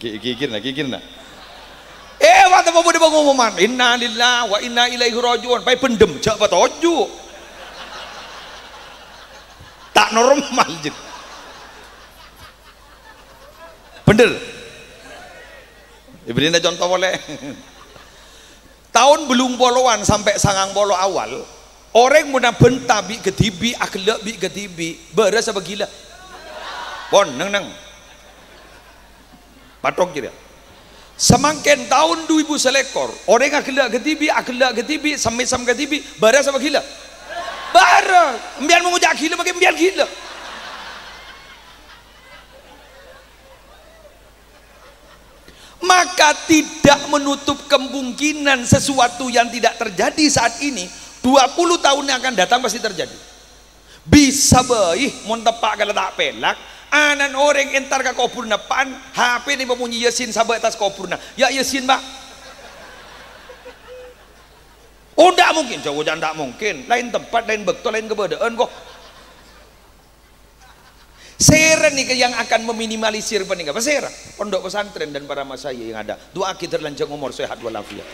Kikir nak. Waktu apa di pengumuman? Inna lillahi wa inna ilaihi rajiun. Pai pendem, jak patoju. Tak normal je. Bener. Diberi contoh boleh. Tahun belum poloan sampai sangang polo awal, orang muna benta bi ketibi akhlak bi ketibi beres apa gila. Bon neng. Patok kira. Semakin tahun 2000 selekor, orang akhlak ketibi sam ketibi beres apa gila. Beres. Biar mengucap gila makin biar gila. Maka tidak menutup kemungkinan sesuatu yang tidak terjadi saat ini 20 tahun yang akan datang pasti terjadi. Bisa baik mun tepak kalau tak pelak anan orang entar ke kopurna pan HP ni memunyi Yasin sabar atas kopurna ya Yasin Pak. Oh tidak mungkin, jauh jangan tak mungkin, lain tempat, lain betul, lain kebedaan kok. Seren nih yang akan meminimalisir peninggal seren pondok pesantren dan para masaya yang ada doa kita terlanjang umur sehat walafiat.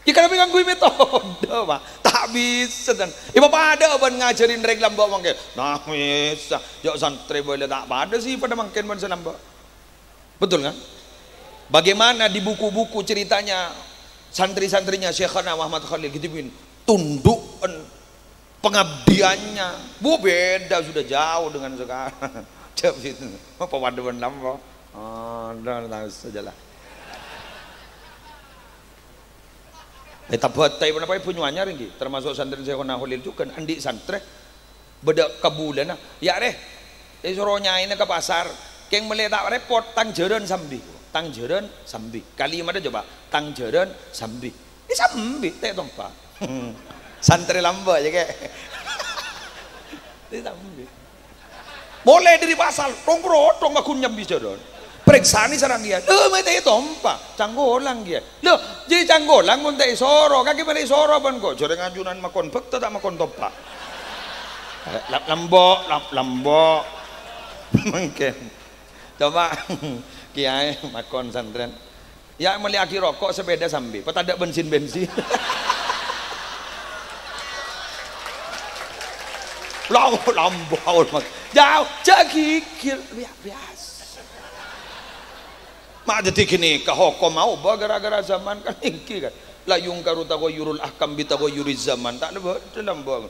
Ya karena memang gue metode Pak tak bisa dan bapak ada ban ngajarin reglam bawa mangke nah bisa jauh santri boleh tak pada sih pada mangken ban senamba betul kan? Bagaimana di buku-buku ceritanya santri-santrinya Syekhana Muhammad Khalil gitu tunduk pengabdiannya bu beda sudah jauh dengan sekarang. Cep itu apa waduan lama dan sajalah tapi apa punyanya ringgi termasuk santri Syekhona Khalil itu kan andi santri beda kebulan ya deh suruhnya ini ke pasar keng meletak repot tangjeran sambi kalimat ada coba tangjeran sambi ini sambi teh tompa santri lamba aja kayak boleh dari pasal tong aku nyambi jodoh periksa nih sarang dia mete tompa canggolang dia loh jadi canggolang mun teh soro kaki pada soro ban kok jore ngajunan makon bekta tak makon tompa lambok mungkin coba kiai makon santren ya meliaki rokok sepeda sambil petada bensin lambau jauh jagikir biasa mak jadi gini kehokom mau gara-gara zaman kan ingki kan layung karu tagoyurul ahkam bitagoyuri zaman tak ada dalam bang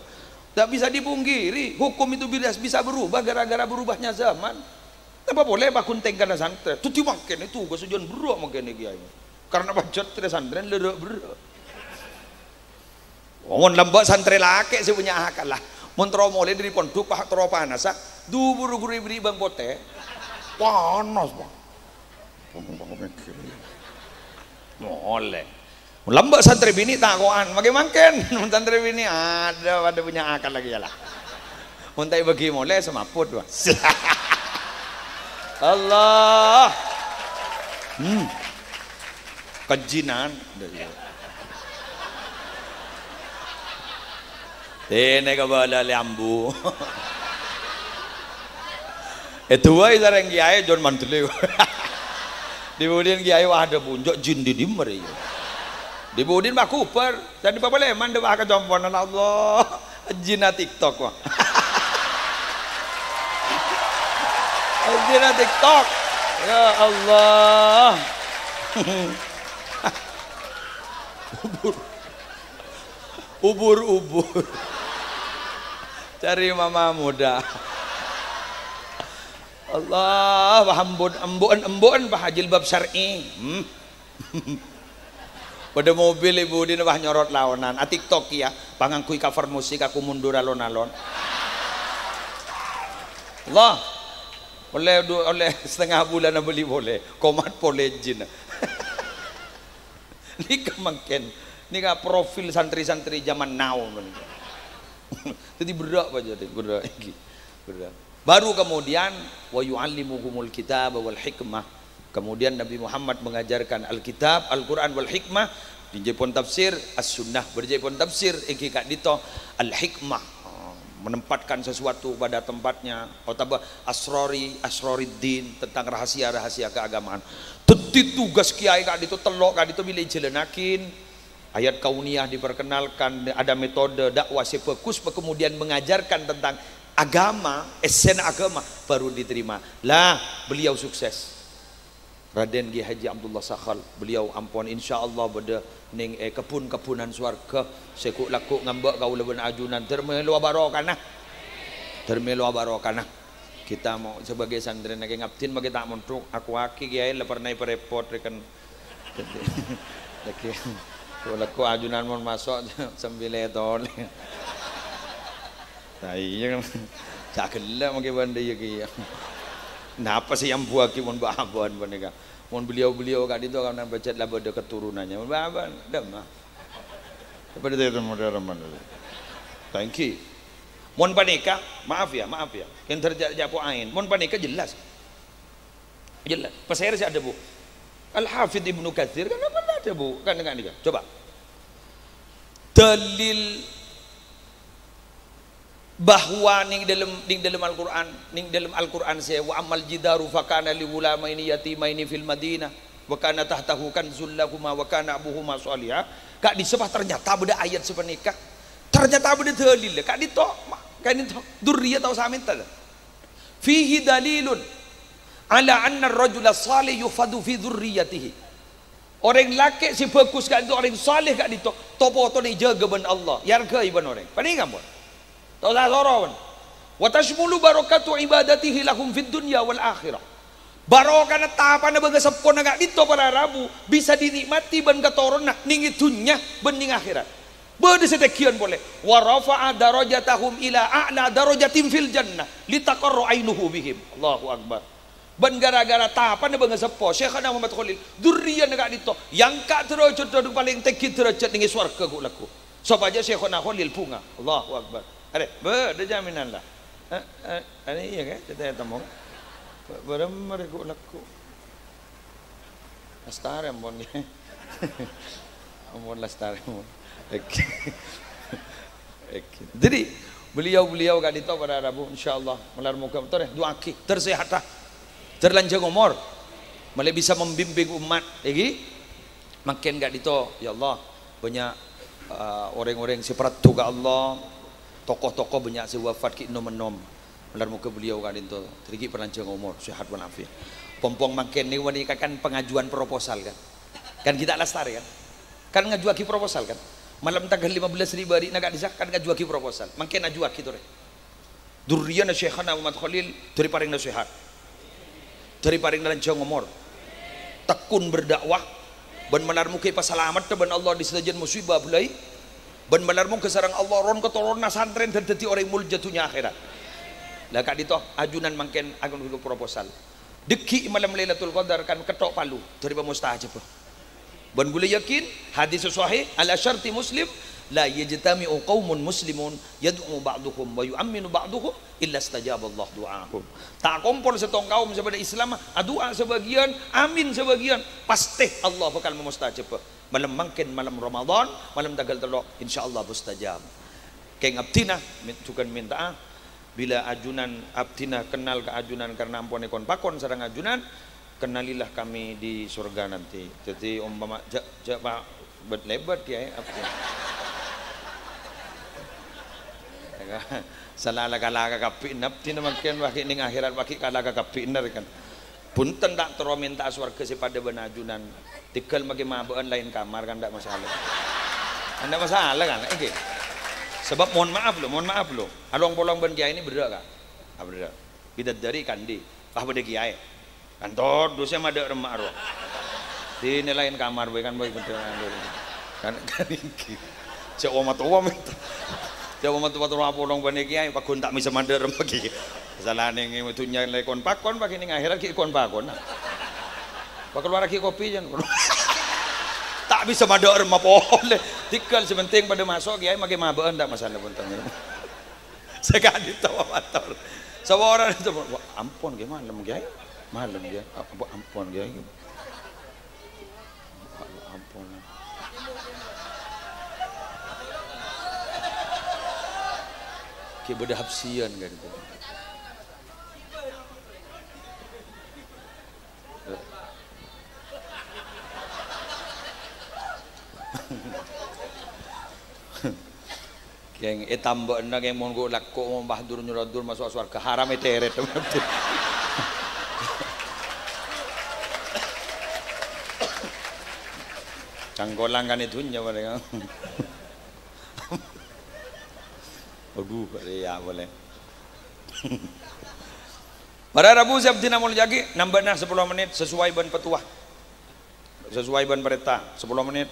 tak bisa dipungkiri hukum itu bisa berubah gara-gara berubahnya zaman apa boleh bakun tengkana santri itu dimakan itu kesujuan beruk makan kiai karena bacot tres santri lerok beruk wong lembak santri laki sih punya akal lah montro mulai dari pondok pak tro panas du buru-buru beri bang pote panas bang mulai lembak santri bini takoan bagaimana santri bini ada punya akal lagi lah muntai bagi mulai semaput bang Allah Kejinan. Ini kebala lambu. Itu wae sareng kiai John Mantele. Dibudin kiai wah ada bunjok jin di dimmer ya. Dibudin Pak Kuper dan di Bapak Leman dewah ke jomponan Allah. Jina TikTok wah. Jina TikTok. Ya Allah. Ubur. Cari mama muda. Allah, embun Pak jilbab syar'i. Pada mobil ibu di wah nyorot lawanan. TikTok ya, pangangkui cover musik aku mundur alon-alon. Allah, oleh setengah bulan beli boleh. Komat boleh jin. Ini kemangken. Ini profil santri-santri zaman now. Jadi berak aja deh, berak. Baru kemudian wa yu'allimuhumul kitab wal hikmah. Kemudian Nabi Muhammad mengajarkan Alkitab, Al-Quran wal hikmah. Dijepon tafsir as-sunnah, berjepon tafsir iki kak dito al-hikmah, menempatkan sesuatu pada tempatnya. Atau asroriddin, tentang rahasia-rahasia keagamaan. Teti tugas kiai kak dito telok kak dito milih jelenakin. Ayat kauniyah diperkenalkan, ada metode dakwah sefokus, kemudian mengajarkan tentang agama, esen agama baru diterima. Lah beliau sukses. Raden Ki Haji Abdullah Sakhal, beliau ampun insyaallah beda ning kebun-kebunan swarga sekuk lakuk ngambek kau leben ajunan termelu barokah. Termelu barokah. Kita mau sebagai santri nake ngabdin bagi tak montruk aku aki kiai le pernah repot rekan. Lagi kalau ajunan mon masuk sembilan tahun. Nah iya kan cak gelap mungkin benda ya kia. Napa sih yang buat ki mon bahaban boneka. Mon beliau kat itu kan baca lah pada keturunannya. Mon bahaban dah. Kepada itu modern mana. Thank you. Mon panika, maaf ya. Yang terjadi apa ain. Mon panika jelas. Pasir sih ada bu. Al-Hafidh Ibnu Katsir kan apa ada bu? Kan dengan dia. Coba. Dalil bahwa ning dalam Al-Qur'an saya wa amal jidaru fakana li ulamaini yatimaini fil Madinah wa kana tahtahu kanzul lahuma wa kana abuhuma salihah. Kak disebut ternyata beda ayat sepenikah. Ternyata beda dalil. Kak ditok kan itu durriyah tahu samin tadi. Fihi dalilun ala anna ar-rajula salih yufadu fi dzurriyyatihi. Orang laki si bagus kan itu orang saleh kak ditok. Topo to ni jaga ben Allah. Yarga iban orang. Paningan pun. Tahu tak lorowan. Wa tashmulu barakatu ibadatihi lahum fid dunya wal akhirah. Barokah na tapan na baga sapon na dito para rabu bisa dinikmati ban katoron na ning dunya ban ning akhirat. Bade setekian boleh. Wa rafa'a darajatahum ila a'la darajatin fil jannah litaqarru ainuhu bihim. Allahu akbar. Ban gara-gara tapan na baga sapo Syekh Muhammad Khalil durriyan na dito yang ka derajat paling tinggi derajat ning swarga ku laku. Sapa aja Syekh Khalil punga. Allahu akbar. Ada jaminan lah. Ini iya kan? Kita temu. Beramar ku laku. Lestari ampun. Ampun lestari ampun. Jadi beliau kat itu pada Rabu insyaallah melar muka betul ya doa ki tersehat terlanjang umur malah bisa membimbing umat lagi makin kat itu ya Allah banyak orang-orang separat tuga Allah tokoh-tokoh banyak si wafat ki nom-nom melar muka beliau kat itu terigi perlanjang umur sehat walafiat pompong makin ni wanita kan pengajuan proposal kan kita lestari kan ngajuaki proposal kan malam tanggal 15.000 hari nak disahkan ngajuaki proposal makin ngajuaki tu durriyana Syekhana Muhammad Khalil dari paring nasihat dari paring lanjang umur tekun berdakwah ban menarmu ke pasalamat ban Allah di sedajan musibah bulai ban menarmu ke sarang Allah ron keturun santren dan dadi orang muljatunya akhirat lah kak dito ajunan makin agun proposal deki malam Lailatul Qadar kan ketok palu dari pemustahajab ban gula yakin hadis sahih ala syarti Muslim la yajtami'u qaumun muslimun yad'u ba'duhum wa yu'minu ba'duhum illa istajaba Allah du'ahum. Tak kumpul setong kaum sepada Islam, doa sebagian, amin sebagian, pasti Allah bakal memustajab. Malam mungkin malam Ramadan, malam tanggal 3 insyaallah mustajab. Keng abdina tukan minta bila ajunan abdina kenal ke ajunan karena ampun kon pakon sareng ajunan, kenalilah kami di surga nanti. Jadi umpama Pak lebat ya abdina. Salah laga kapin abdi namakan wakil ning akhirat wakil kalaga kapin kan punten tak terus minta surga sepada benajunan tinggal maki mabaan lain kamar kan tidak masalah kan okay. Sebab mohon maaf lo along polong ben kiai ini berdak kak berdak bidat dari kandi pada kiai kantor dosnya ada remak roh di lain kamar kan boy betul kan iki cek omat minta dia mematu-matu apa orang banyak kiai pak tak bisa mandar lagi salah nih itunya lekon pakon pakai nih akhirat kikon pakon pak keluar lagi kopi jangan tak bisa mandar apa boleh tinggal sementing pada masuk kiai makai mabaan tak masalah pun tanya sekali tahu motor semua orang itu ampun gimana malam kiai malam dia ampun kiai ampun beda hapsian kan itu. Yang etam mbok enak yang mon go lakko mon bahdur nyuradur masuk surga haram eteret. Canggolang kan itu nya mereka. Aduh, ya boleh. Para Rabu Sabdina mau lagi nambahnya 10 menit sesuai ban petuah. Sesuai ban perintah 10 menit.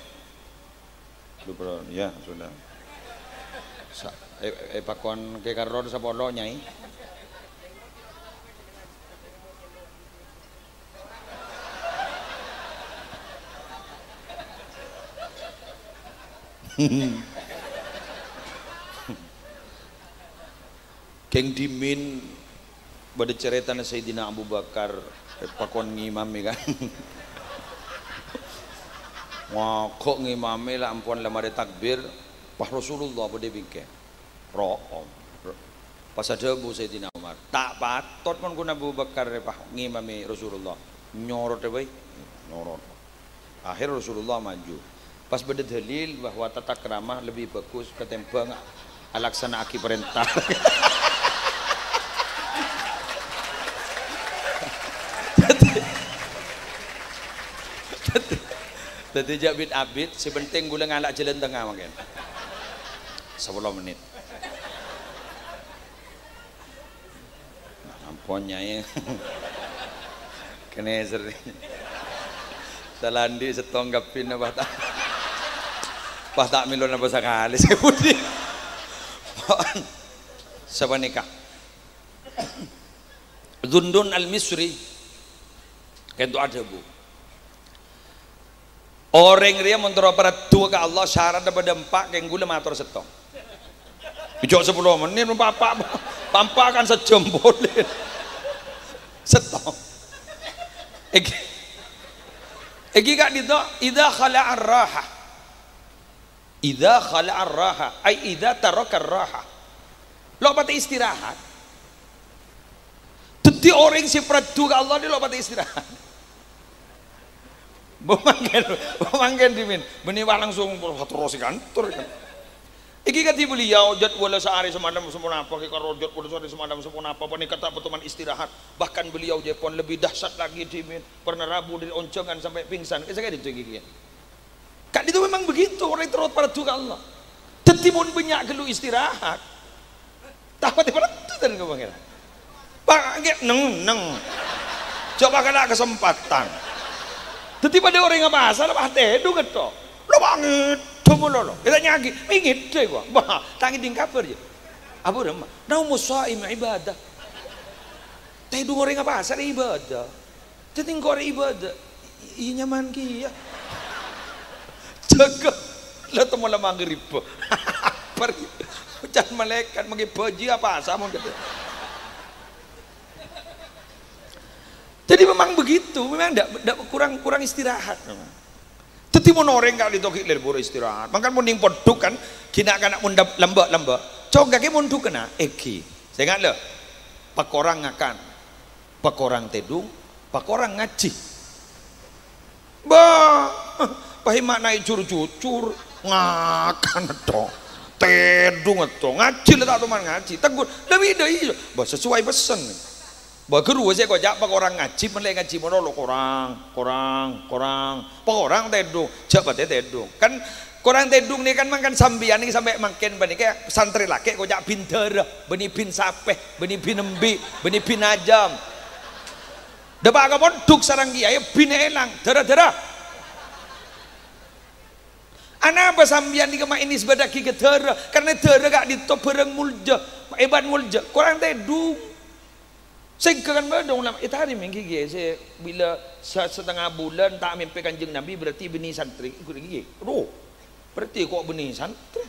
Ya, sudah. Pakon ke karor sapolo nyai. Keng dimin pada cerita Sayyidina Abu Bakar pakon ngimami kan wah kok ngimami lah ampun lemari takbir pas Rasulullah pada bingkai ro'om pas ada Abu Sayyidina Umar tak patot pun guna Abu Bakar pak ngimami Rasulullah nyorot ya baik nyorot akhir Rasulullah maju pas pada dalil bahwa tata keramah lebih bagus ketimbang alaksana aki perintah Jadi jabit abid, sepenting gula ngalak jalan tengah makin 10 menit. Amponnya ya. Kena sering. Talandi setonggapin apa tak? Pas tak milon apa sekali sebudi. Siapa nikah? Dundun al-Misri. Kentu ada bu. Orang dia mentera pada dua ke Allah syarat daripada 4 yang gula matur setong. Bijak 10 menit pampa kan sejam boleh. Setong. Egi kak dito idza khala'ar raha. Idza khala'ar raha ay idza taraka raha. Lo pati istirahat. Teti orang si peradu ke Allah dia lo pati istirahat. Bumanggen dimin beniwa langsung terus kantor kan iki kati beliau jadwal sehari semalam sempurna apa ke karo jadwal sehari semalam sempurna apa nih kata pertemuan istirahat bahkan beliau jepon lebih dahsyat lagi dimin pernah rabu dari oncongan sampai pingsan saya itu gigi kan itu memang begitu orang terus pada Tuhan Allah tetimun banyak gelu istirahat tak pati pada Tuhan kebangiran pak neng coba kena kesempatan tetapi pada orang yang bahasa lah teh du geto lo banget tuh lo kita nyagi ingin deh gua bah tangi tingkap aja abu remah nau musaim ibadah teh du orang yang bahasa ibadah teting kore ibadah iya nyaman kia jaga Lo temu lemah ngeribu. Pergi. Hujan malaikat magi baji apa sama gitu. Jadi memang begitu, memang tidak kurang istirahat. Teti mau noreng kali toki lebur istirahat. Makan mau ning poduk kan, kina kan mundap lembek. Coba kaki mundu kena eki. Saya ingat lo, pakorang ngakan, pakorang tedung, pakorang ngaji. Bah, pahimak naik cucur ngakan to, tedung to, ngaji lah tak teman ngaji. Tegur, lebih dari, bah sesuai pesan. Bah guru saya kok jak pakorang ngaji, mulai ngaji mono korang, pakorang tedung, cepat tedung. Kan korang tedung nih kan makan sambian nih sampai makin bani kayak santri laki kok jak bin dera, beni bin sapeh, beni bin embi, beni bin ajam. Depak kapon duk sarang kiai bin elang, dera. Anak apa sambian di kema ini sebadaki ke dera, karena dera gak ditop bareng mulja, eban mulja, korang tedung. Saya kan badong lama. Hari minggu saya bila setengah bulan tak mimpi kanjeng Nabi berarti benih santri ikut gigi. Roh. Berarti kok benih santri.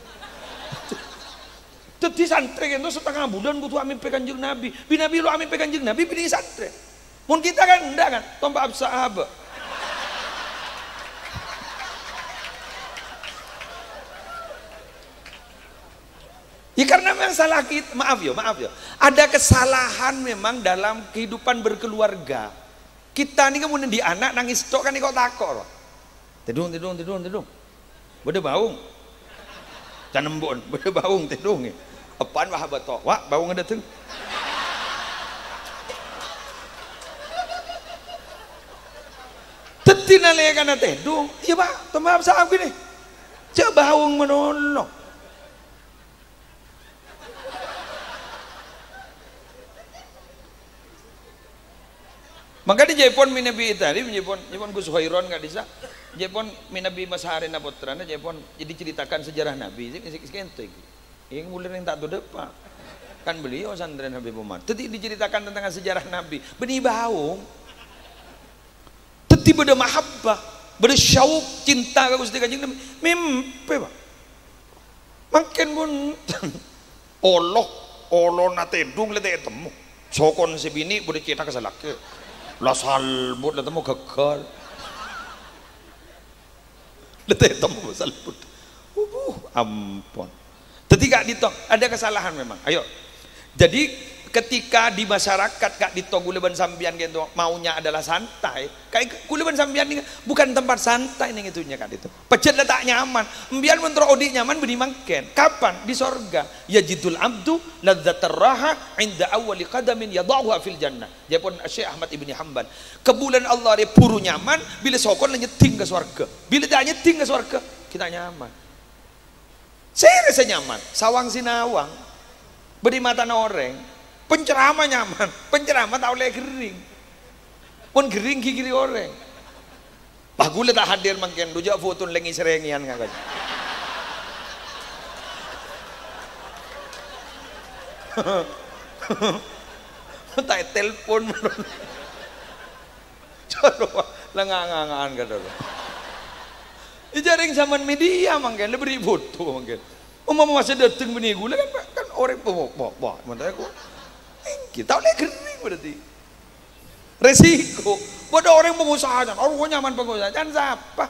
Jadi santri itu setengah bulan butuh mimpi kanjeng Nabi. Bina Nabi lu mimpi kanjeng Nabi benih santri. Mun kita kan enggak kan, tombak sahabat. Ya karena memang salah kita, maaf ya. Ada kesalahan memang dalam kehidupan berkeluarga. Kita ini kemudian di anak nangis tok kan kok takor. Tedung. Bede baung. Canembon, bede baung tedung. Apaan wah beto? Wah, baung ada teng. Tetina le kana tedung. Iya, Pak, tempat saab gini. Cek baung menolong. Maka di Jepun minabi tadi, Jepun Gus Hoiron nggak bisa. Jepun minabi Masahari Napotrana, Jepun jadi ceritakan sejarah Nabi. Sekian yang mulai yang tak tahu depan. Kan beliau santri Nabi Muhammad. Tadi diceritakan tentang sejarah Nabi. Benih baung. Tadi beda mahabbah, beda syauk cinta ke Gusti Kanjeng Nabi. Mimpi Pak. Makin pun Allah nate dung lete temu. Sokon sebini boleh cerita ke salake. Lah salbut lah temu gagal. Letih temu salbut. Ampun. Ketika ditok ada kesalahan memang. Ayo. Jadi ketika di masyarakat kak ditok Guleban Sambian gitu maunya adalah santai. Kayak Guleban Sambian ini bukan tempat santai nih itunya kan itu. Pecet letak nyaman. Mbiar mentro odi nyaman beni mangken. Kapan? Di sorga. Yajidul abdu ladzatar raha inda awwali qadamin yadhahu fil jannah. Japun Syekh Ahmad Ibni Hanbal. Kebulan Allah dia puru nyaman bila sokon nyeting ke sorga. Bila tak nyeting ke sorga kita nyaman. Saya rasa nyaman. Sawang sinawang. Beri mata noreng. Penceramah nyaman, penceramah tak boleh gering. Pun gering kiri orang. Pak gula tak hadir makin dujak foto lengi serengian ngak. Tak telepon. Coba lengangan kata. Jaring zaman media makin lebih foto makin. Masa datang benih gula kan orang bawa menteri aku. Kita oleh kering berarti resiko pada orang pengusaha orang nyaman pengusaha kan siapa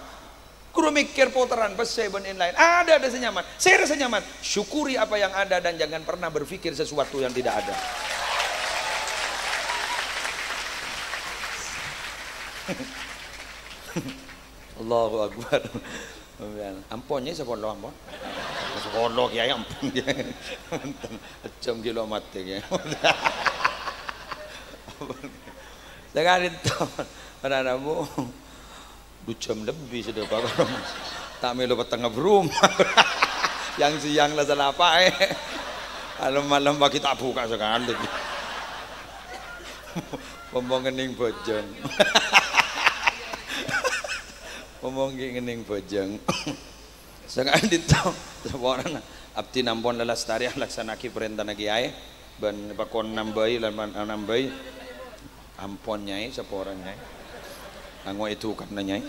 kudu mikir putaran pas seven in lain ada senyaman saya rasa nyaman syukuri apa yang ada dan jangan pernah berpikir sesuatu yang tidak ada. Allahu Akbar. Amponnya sekolah ampun sekolah kiai ampun dia jam kilometer ya sekarang itu anak-anakmu 2 jam lebih sudah Pak tak melu petengah berumah yang siang lah salah apa malam bagi tak buka sekali ngomong ngening bojong ngomong ngening bojong sekarang itu seorang abdi nampon lelas tarikh laksanaki perintah nagi ay ban pakon nambai ampon nyai seorang nyai anggo itu kan nyai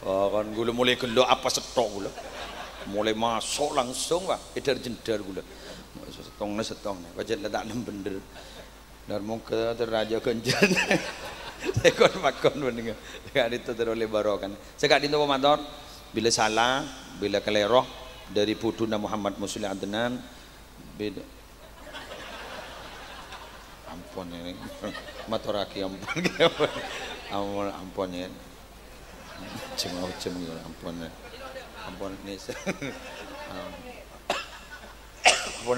Oh, kan gula mulai gelo apa setok gula. Mulai masuk langsung wah, jender gula. Setong. Baca letak dalam bender. Dan muka teraja kencan. Sekon makon bening. Sekali itu teroleh barokan. Sekali itu pemantor. Bila salah, bila keleroh dari putuna Muhammad Muslim Adnan. Beda. Ampun ini. Matoraki ampun. Ampun ya. Cem ampun nih ampun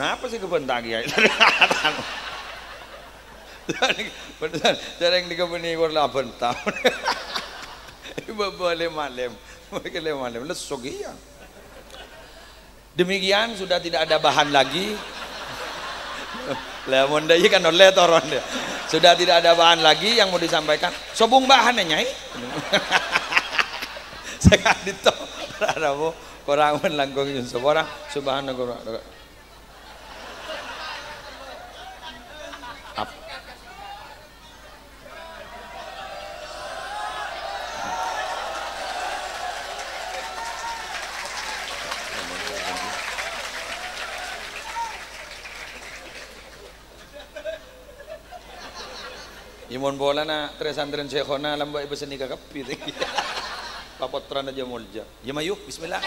apa sih kebentak ya benar jarang di kebun ini kurang tahun ibu boleh malam lesok iya demikian sudah tidak ada bahan lagi lemon daya kan oleh toron dia sudah tidak ada bahan lagi yang mau disampaikan sobung bahannya nyai sekali itu raramu korang melangkung yun seorang subhanallah Imon bola na tresantren sekhona lamba ibu seni kakapi papotran aja mulja ya mayuk bismillah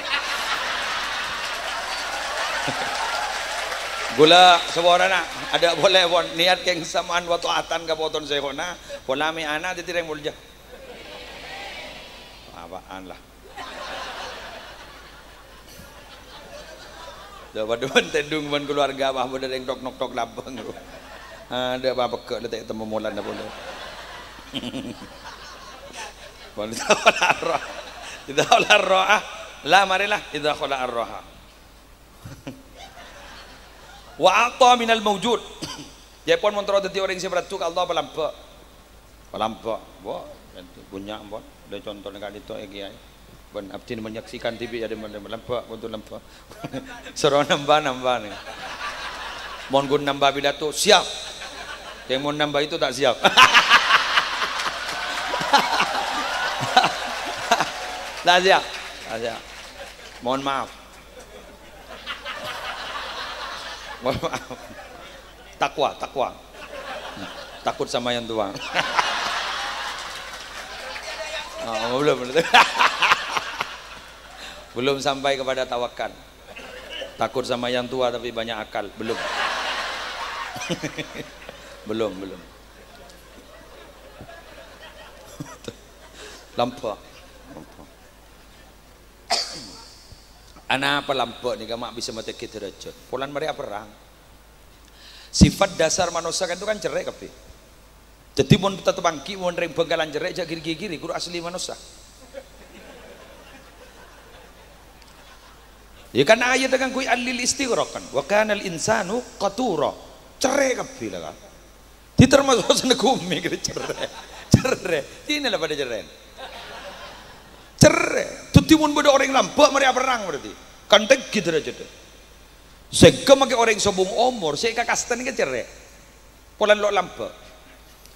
gula seorang ada boleh niat keng samaan waktu atan kapoton sekhona bola mi ana ditireng mulja apaan lah dapat dewan tendung man keluarga bah bodoh yang nok labang ada apa ke letak temu mulan dah boleh idza khala ar-ra'a la marilah idza khala ar-raha wa ata minal mawjud ya pun montro dadi orang sing beratuk Allah pelampa bo punya pun ada contoh nek itu iki ben abdi menyaksikan TV ada melampa untuk lampa suruh nambah nih mon gun nambah pidato siap yang mau nambah itu tak siap tak siap mohon maaf takwa takut sama yang tua belum sampai kepada tawakal takut sama yang tua tapi banyak akal belum lampak anak apa lampak ni kamak bisa metekit derajat pulan mereka perang sifat dasar manusia kan itu kan cerai kape jadi mau tetap bangki mau nereng bengkalan cerai jak giri guru asli manusia ya kan ayat dengan kui alil istighrakan wa kana al insanu qatura cerai kape lah kan di termasuk sana kumi cerai ini lah pada cerai tutimun pada orang lampak mereka perang berarti kantek gitu aja tuh sehingga makai orang sobung umur saya kakastan ke cerai polan lo lampak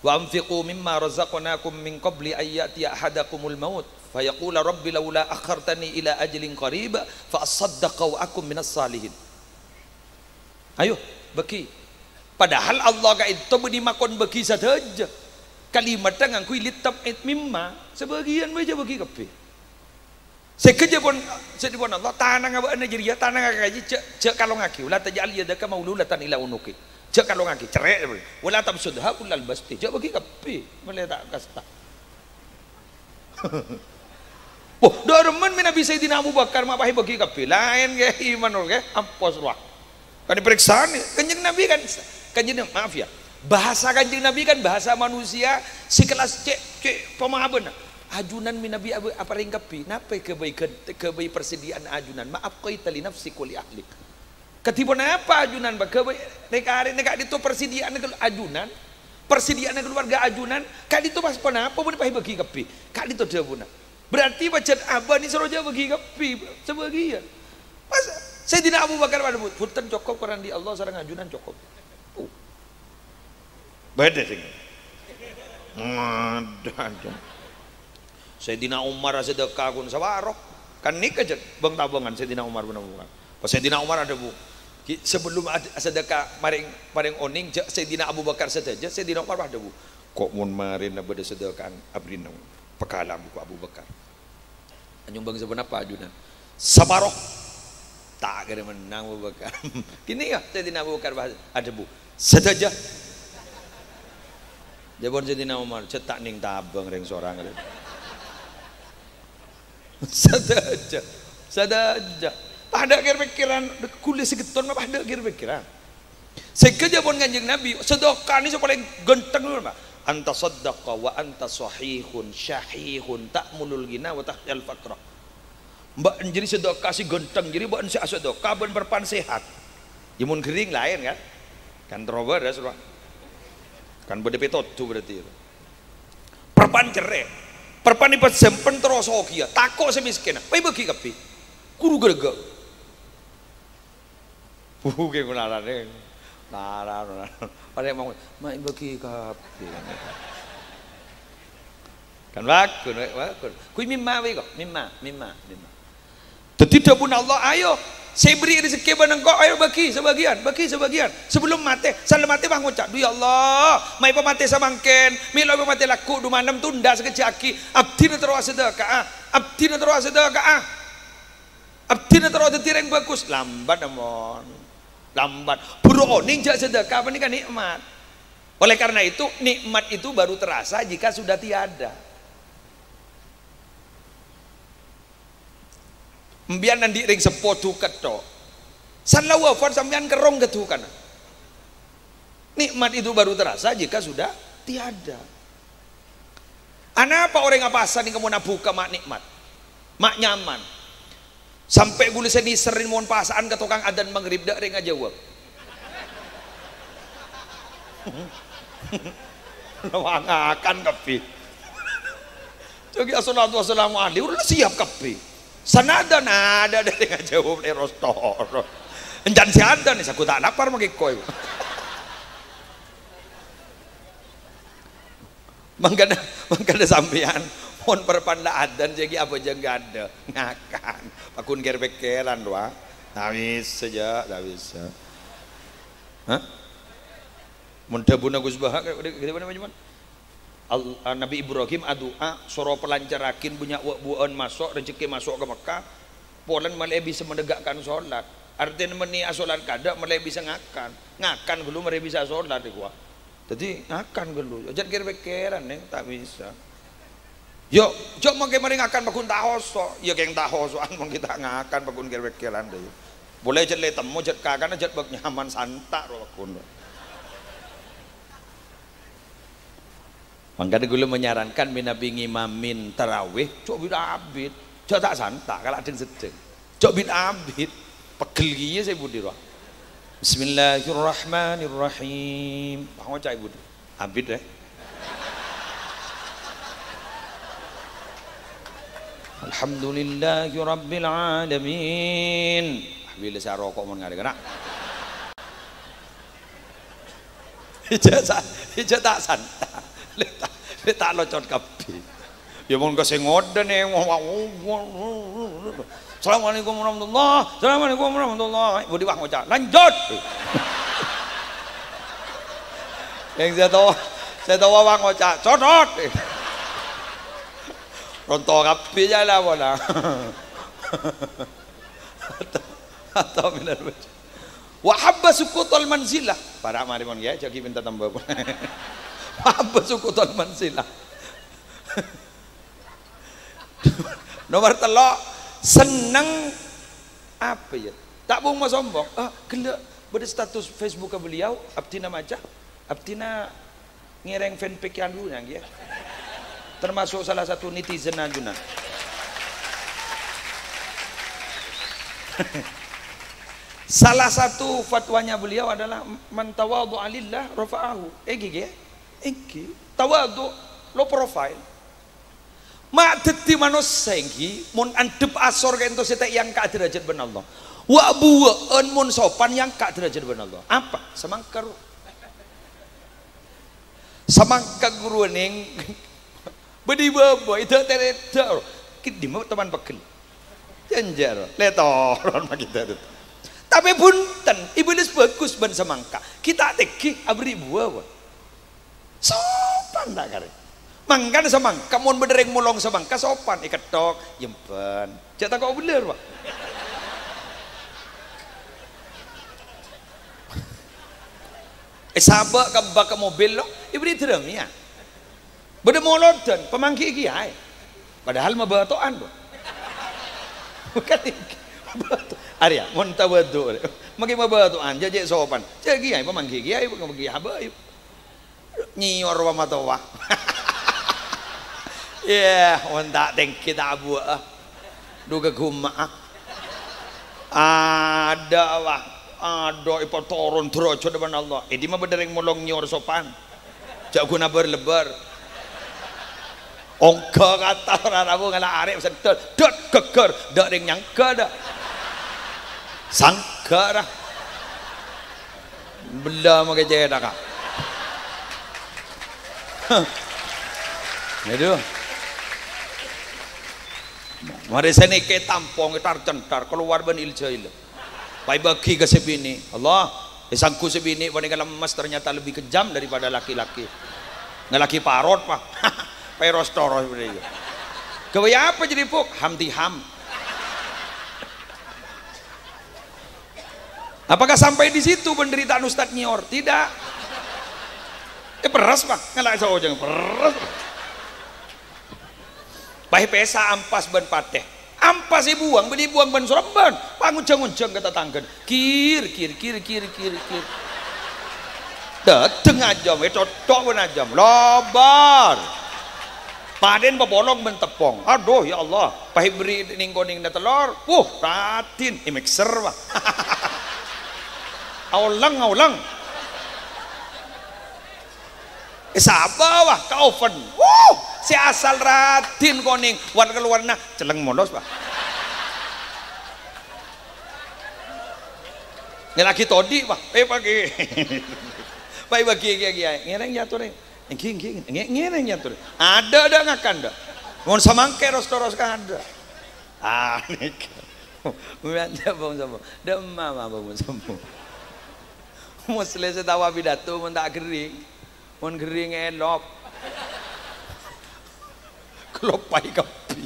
wa anfiqu mimma razaqnakum min qabli ayyati ahadakumul maut fayaqula rabbi laula akhartani ila ajalin qarib fa asaddaqa wa akum minas salihin ayo bagi padahal Allah ka itu bedimakon bagi saja kalimat tangan kui litab it mimma sebagian baca bagi kape sekeja pun sedipun Allah tanang apa anda jadi tanang ngaji cek kalau ngaki ulah tajal yadaka maululatan ila unuki cek kalau ngaki cerai ulah tabsudha kullal basti cek bagi kape boleh tak kasta oh dorman mina bisa Sayyidina Abu Bakar mak bahi bagi kape lain ke iman ke ampos ruah kan diperiksa nih kanjeng Nabi kan kanjeng maaf ya bahasa kanjeng Nabi kan bahasa manusia sekelas cek pemahaman ajunan min Nabi apa ringkapi napa kebaikan persediaan ajunan maaf kau itali nafsi kuli ahlik ketipu apa ajunan ba neka itu persediaan ajunan persediaan keluarga ajunan kak itu pas apa pun bagi kapi kak itu dia pun berarti baca abah ni seroja bagi kapi sebagian pas saya tidak Abu Bakar pada punten cukup Quran di Allah sareng ajunan cukup beda sih ada Sayyidina Umar sedekah kun sawarok. Kan nikah bang tabungan Sayyidina Umar benar-benar. Pas Sayyidina Umar ada bu. Sebelum ada sedekah paring oning Sayyidina Abu Bakar saja Sayyidina Umar ada bu. Kok mun marin ada sedekah abrin pekalam buku Abu Bakar. Anyung bang sebenapa ajunan. Sabarok. Tak kira menang Abu Bakar. Kini ya Sayyidina Abu Bakar ada bu. Saja. Jabon Sayyidina Umar cetak ning tabang ring sorang. Saja. Pada kira pikiran kulis segeton mah pada kira pikiran. Sekeja pun Kanjeng Nabi sedekah ini paling genteng dulu Pak. Anta saddaqa wa anta sahihun syahihun ta'munul ghina wa tahjal faqra. Mbak jadi sedekah si genteng jadi mbak si sedekah ben berpan sehat. Imun kering lain kan. Kan terober ya sudah. Kan bede petot tu berarti. Perpan cerai. Perpan ipat sempen terus okia. Takok semiskin. Pai bagi kapi. Kuru gerega. Kayak ngarane. Narana. Ada mau mai bagi kapi. Kan wakun. Kui mimma we kok. Mimma. Tidak pun Allah ayo. Saya beri rezeki barang kau, ayo bagi sebagian. Sebelum mati, salam mati bang ngucap, ya Allah, mai pemati samangken, milo pemati laku 26 tunda sekejaki, abdina terus sedekah, abdina terus tireng bagus, lambat amon, lambat. Buru ninja sedekah, apa ini kan nikmat. Oleh karena itu nikmat itu baru terasa jika sudah tiada. Mbian nanti ring sepotu ketok. Sanlah wafat sampean kerong ketukan. Nikmat itu baru terasa jika sudah tiada. Ana apa orang apasan yang kamu nabuka mak nikmat, mak nyaman. Sampai gula seni serin mohon pasaan ke tukang adan maghrib dak ring aja jawab. Lawangakan kapi. Jadi assalamualaikum alaihi udah siap kapi. Sanada nada dari ngajawab nih rostor. Enjan si ada nih saku tak lapar magi koi. Mangkada sampean mon perpanda adan jadi apa aja enggak ada ngakan. Pakun gerbekelan doa. Habis saja, habis. Hah? Mun tabuna Gus Bahak gitu mana? Nabi Ibrahim adua soro pelancarakin punya buan masuk rezeki masuk ke Mekah polan malah bisa menegakkan sholat artinya meni sholat kada malah bisa ngakan dulu malah bisa sholat gua jadi ngakan dulu jangan kira-kiran neng tak bisa yuk jok mau kemari ngakan pakun tahoso ya keng tahosoan mau kita ngakan pakun kira-kiran deh boleh jadi temu jadi kakan jadi bak nyaman santak roh pakun. Makanya gue menyarankan Nabi ngimamin tarawih, cok bid abid, cok tak santak kalau ada yang sedang, cok bid abid, pegel gini saya budi roh. Bismillahirrahmanirrahim. Mau cai budi, abid deh. Alhamdulillahirabbil alamin. Bila saya rokok mau nggak ada. Hijau tak santak. Tak locot kapi. Ya mun kasih ngoden nih. Assalamualaikum warahmatullahi. Budi wah ngocak. Lanjut. Yang saya tahu wah ngocak. Codot. Rontok kapi aja lah bola. Atau benar benar. Wahabba sukutul manzilah. Para mari mon ya, jadi minta tambah. Apa sukutul mansilah. Nomor telok seneng apa ya tak mau sombong gelak pada status Facebook beliau abtina maca abtina ngereng fanpage yang dulu ya termasuk salah satu netizen ajunan. Salah satu fatwanya beliau adalah man tawadhu alillah rafa'ahu tawadu lo profile mak dadi manusia iki mun andep asor ka ento sete yang ka derajat ben Allah wa buweun mun sopan yang ka derajat ben Allah apa semangka guru ning Bedi bebo itu teretor. Kidi mau teman pegel. Janjar, letoron mah kita itu. Tapi punten, iblis bagus ban semangka. Kita teki abri buah. Sopan tak kare. Mangkan semangka mun bedereng mulong semangka sopan iketok jempen. Cak tak kok bener, Pak. Sabak ke mobil lo, ibri terang ya. Beda molodan, pemangki kiai. Padahal mah batoan, Pak. Bukan batu. Arya, mun tawadu. Magi mah batoan, jajek sopan. Cak kiai pemangki kiai, pemangki habaib. Nyior wa matawa. Ya, wanda tengki tak buah. Duga guma. Ada wah. Ada ipo turun derajat depan Allah. Di mah bedereng molong nyor sopan. Jak guna berlebar. Ongka kata orang Arab ngala arep sedot dot geger dak ring nyangka dak. Sangka dah. Bela make jeda kak. Aduh. Mari sini ke tampong tar centar keluar ben iljail. Pai bagi ke sebini. Allah, sangku sebini wanita lemas ternyata lebih kejam daripada laki-laki. Ngelaki parot pak. Peros toro sebenarnya. Kaya apa jadi puk? Ham. Apakah sampai di situ penderitaan Ustadz Nyor? Tidak. Peras pak, ngelak sojeng peras. Baik pesa ampas ban pateh. Ampas buang, beli buang ban sorban. Panguncang-uncang kata tanggen. Kir. Dateng aja, cocok ben aja. Lobar. Paden babolong ben tepong. Aduh ya Allah. Pahit beri ning na telur. Ratin mixer wah. Aulang. Sabar wah ka oven. Si asal ratin koning warna keluarna celeng molos pak. Ini lagi todi pak. Pagi. Pagi ngereng jatuh nih. Ngereng jatuh. Ada ngakan dah. Mohon samangke toros kan ada. Nih. Manja bang sama. Demam bang sama. Mau selesai tawa pidato mun tak kering. Mun kering elop. Kelopai kapi.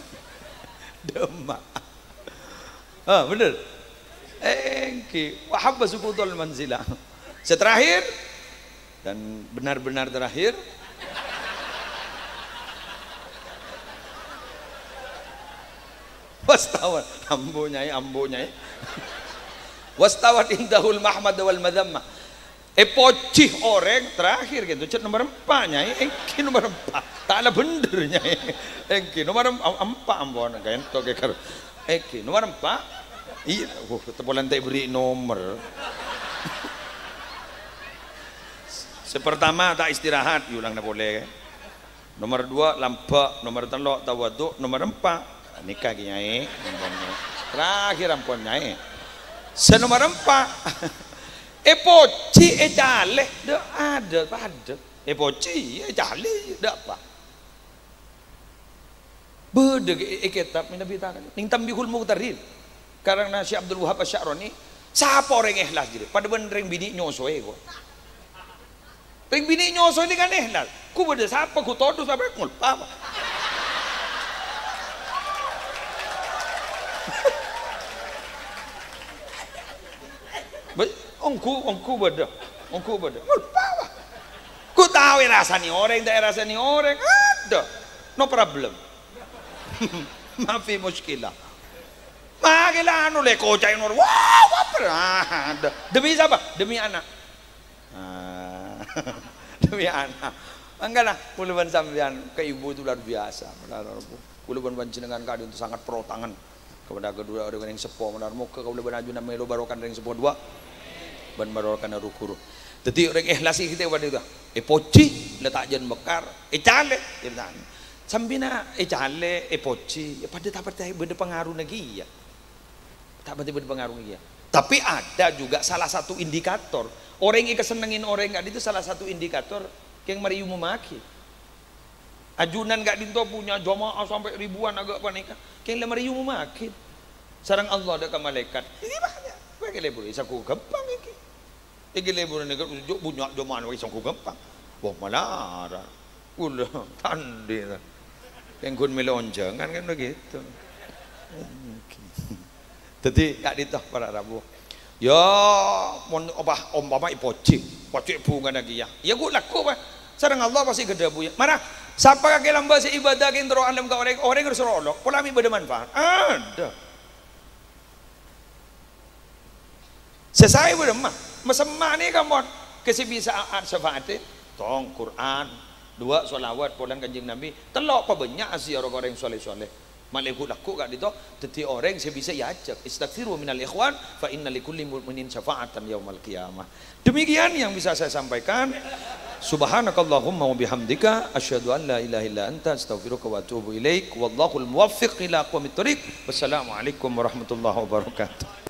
Demak. Bener. Wahabba sukutul manzilah. Seterakhir dan benar-benar terakhir. Wastawat ambo nyai. Wastawat indahul mahmad wal madamma. Pocih orang terakhir gitu. Cet nomor 4 nyai. Engki nomor 4. Tak ada bener nyai. Engki nomor 4 ambon kain to kekar. Engki nomor 4. Iya, tepolan tak beri nomor. Sepertama tak istirahat, ulang boleh. Nomor 2 lampak, nomor 3 tawaduk, nomor 4 nikah nyai. Terakhir ampun nyai. Senomor 4 poci jale ada poci jale dak apa bede kitab Nabi tangan ning Tambihul Muqtarir karang Syekh Abdul Wahab Asy-Sya'rani siapa orang ikhlas jadi pada ben ring bini nyosoe kok ring bini nyosoe ini kan ikhlas ku bede siapa ku todus apa ngulpa apa Ongku beda. Lupa. Ku tahu rasanya orang, tak rasanya orang. Ada. No problem. Maafi muskilah. Magilah anu le kocain orang. Wah, apa? Ada. Demi siapa? Demi anak. Demi anak. Enggak lah, kuluban sampean ke ibu itu luar biasa. Kuluban panjenengan kadi itu sangat pro tangan kepada kedua orang yang sepuh. Benar muka kuluban ajuna melo barokan yang sepuh dua. Ban barokan rukuru. Jadi orang ikhlas kita pada itu. Poci letak jen bekar. Cale kita. Sambina cale poci. Pada tak percaya benda pengaruh lagi ya. Tak berarti benda pengaruh lagi ya. Tapi ada juga salah satu indikator. Orang yang kesenengin orang itu salah satu indikator yang mari memaki. Ajunan gak dinto punya jamaah sampai ribuan agak panika. Kayak 5.000 makin. Sarang Allah ada ke malaikat. Ini banyak. Bagi lebur isaku gampang iki. Iki lebur negara ujuk punya jamaah isaku gampang. Wah malah. Ulah tandi. Yang melonjang kan begitu. Jadi gak dinto para Rabu. Ya, mon obah umpama ipoci bunga lagi ya. Ya gue laku apa? Sarang Allah pasti gede bu ya. Mana? Siapa kaki lamba si ibadah kin tero alam ka orang harus rolok. Pola mi bermanfaat. Ada. Sesai beremah. Mesemah ni kamu kesibisaan syafaat tong Quran, 2 solawat polan kanjeng Nabi. Telok apa banyak sih orang-orang soleh-soleh. Malaiku laku gak dito. Teti orang saya bisa ajak. Istaghfiru minal ikhwan fa inna likulli mu'minin syafa'atan yaumal qiyamah. Demikian yang bisa saya sampaikan. Subhanakallahumma wa bihamdika asyhadu an la ilaha illa anta astaghfiruka wa atubu ilaik. Wallahul muwaffiq ila aqwamit thoriq. Wassalamualaikum warahmatullahi wabarakatuh.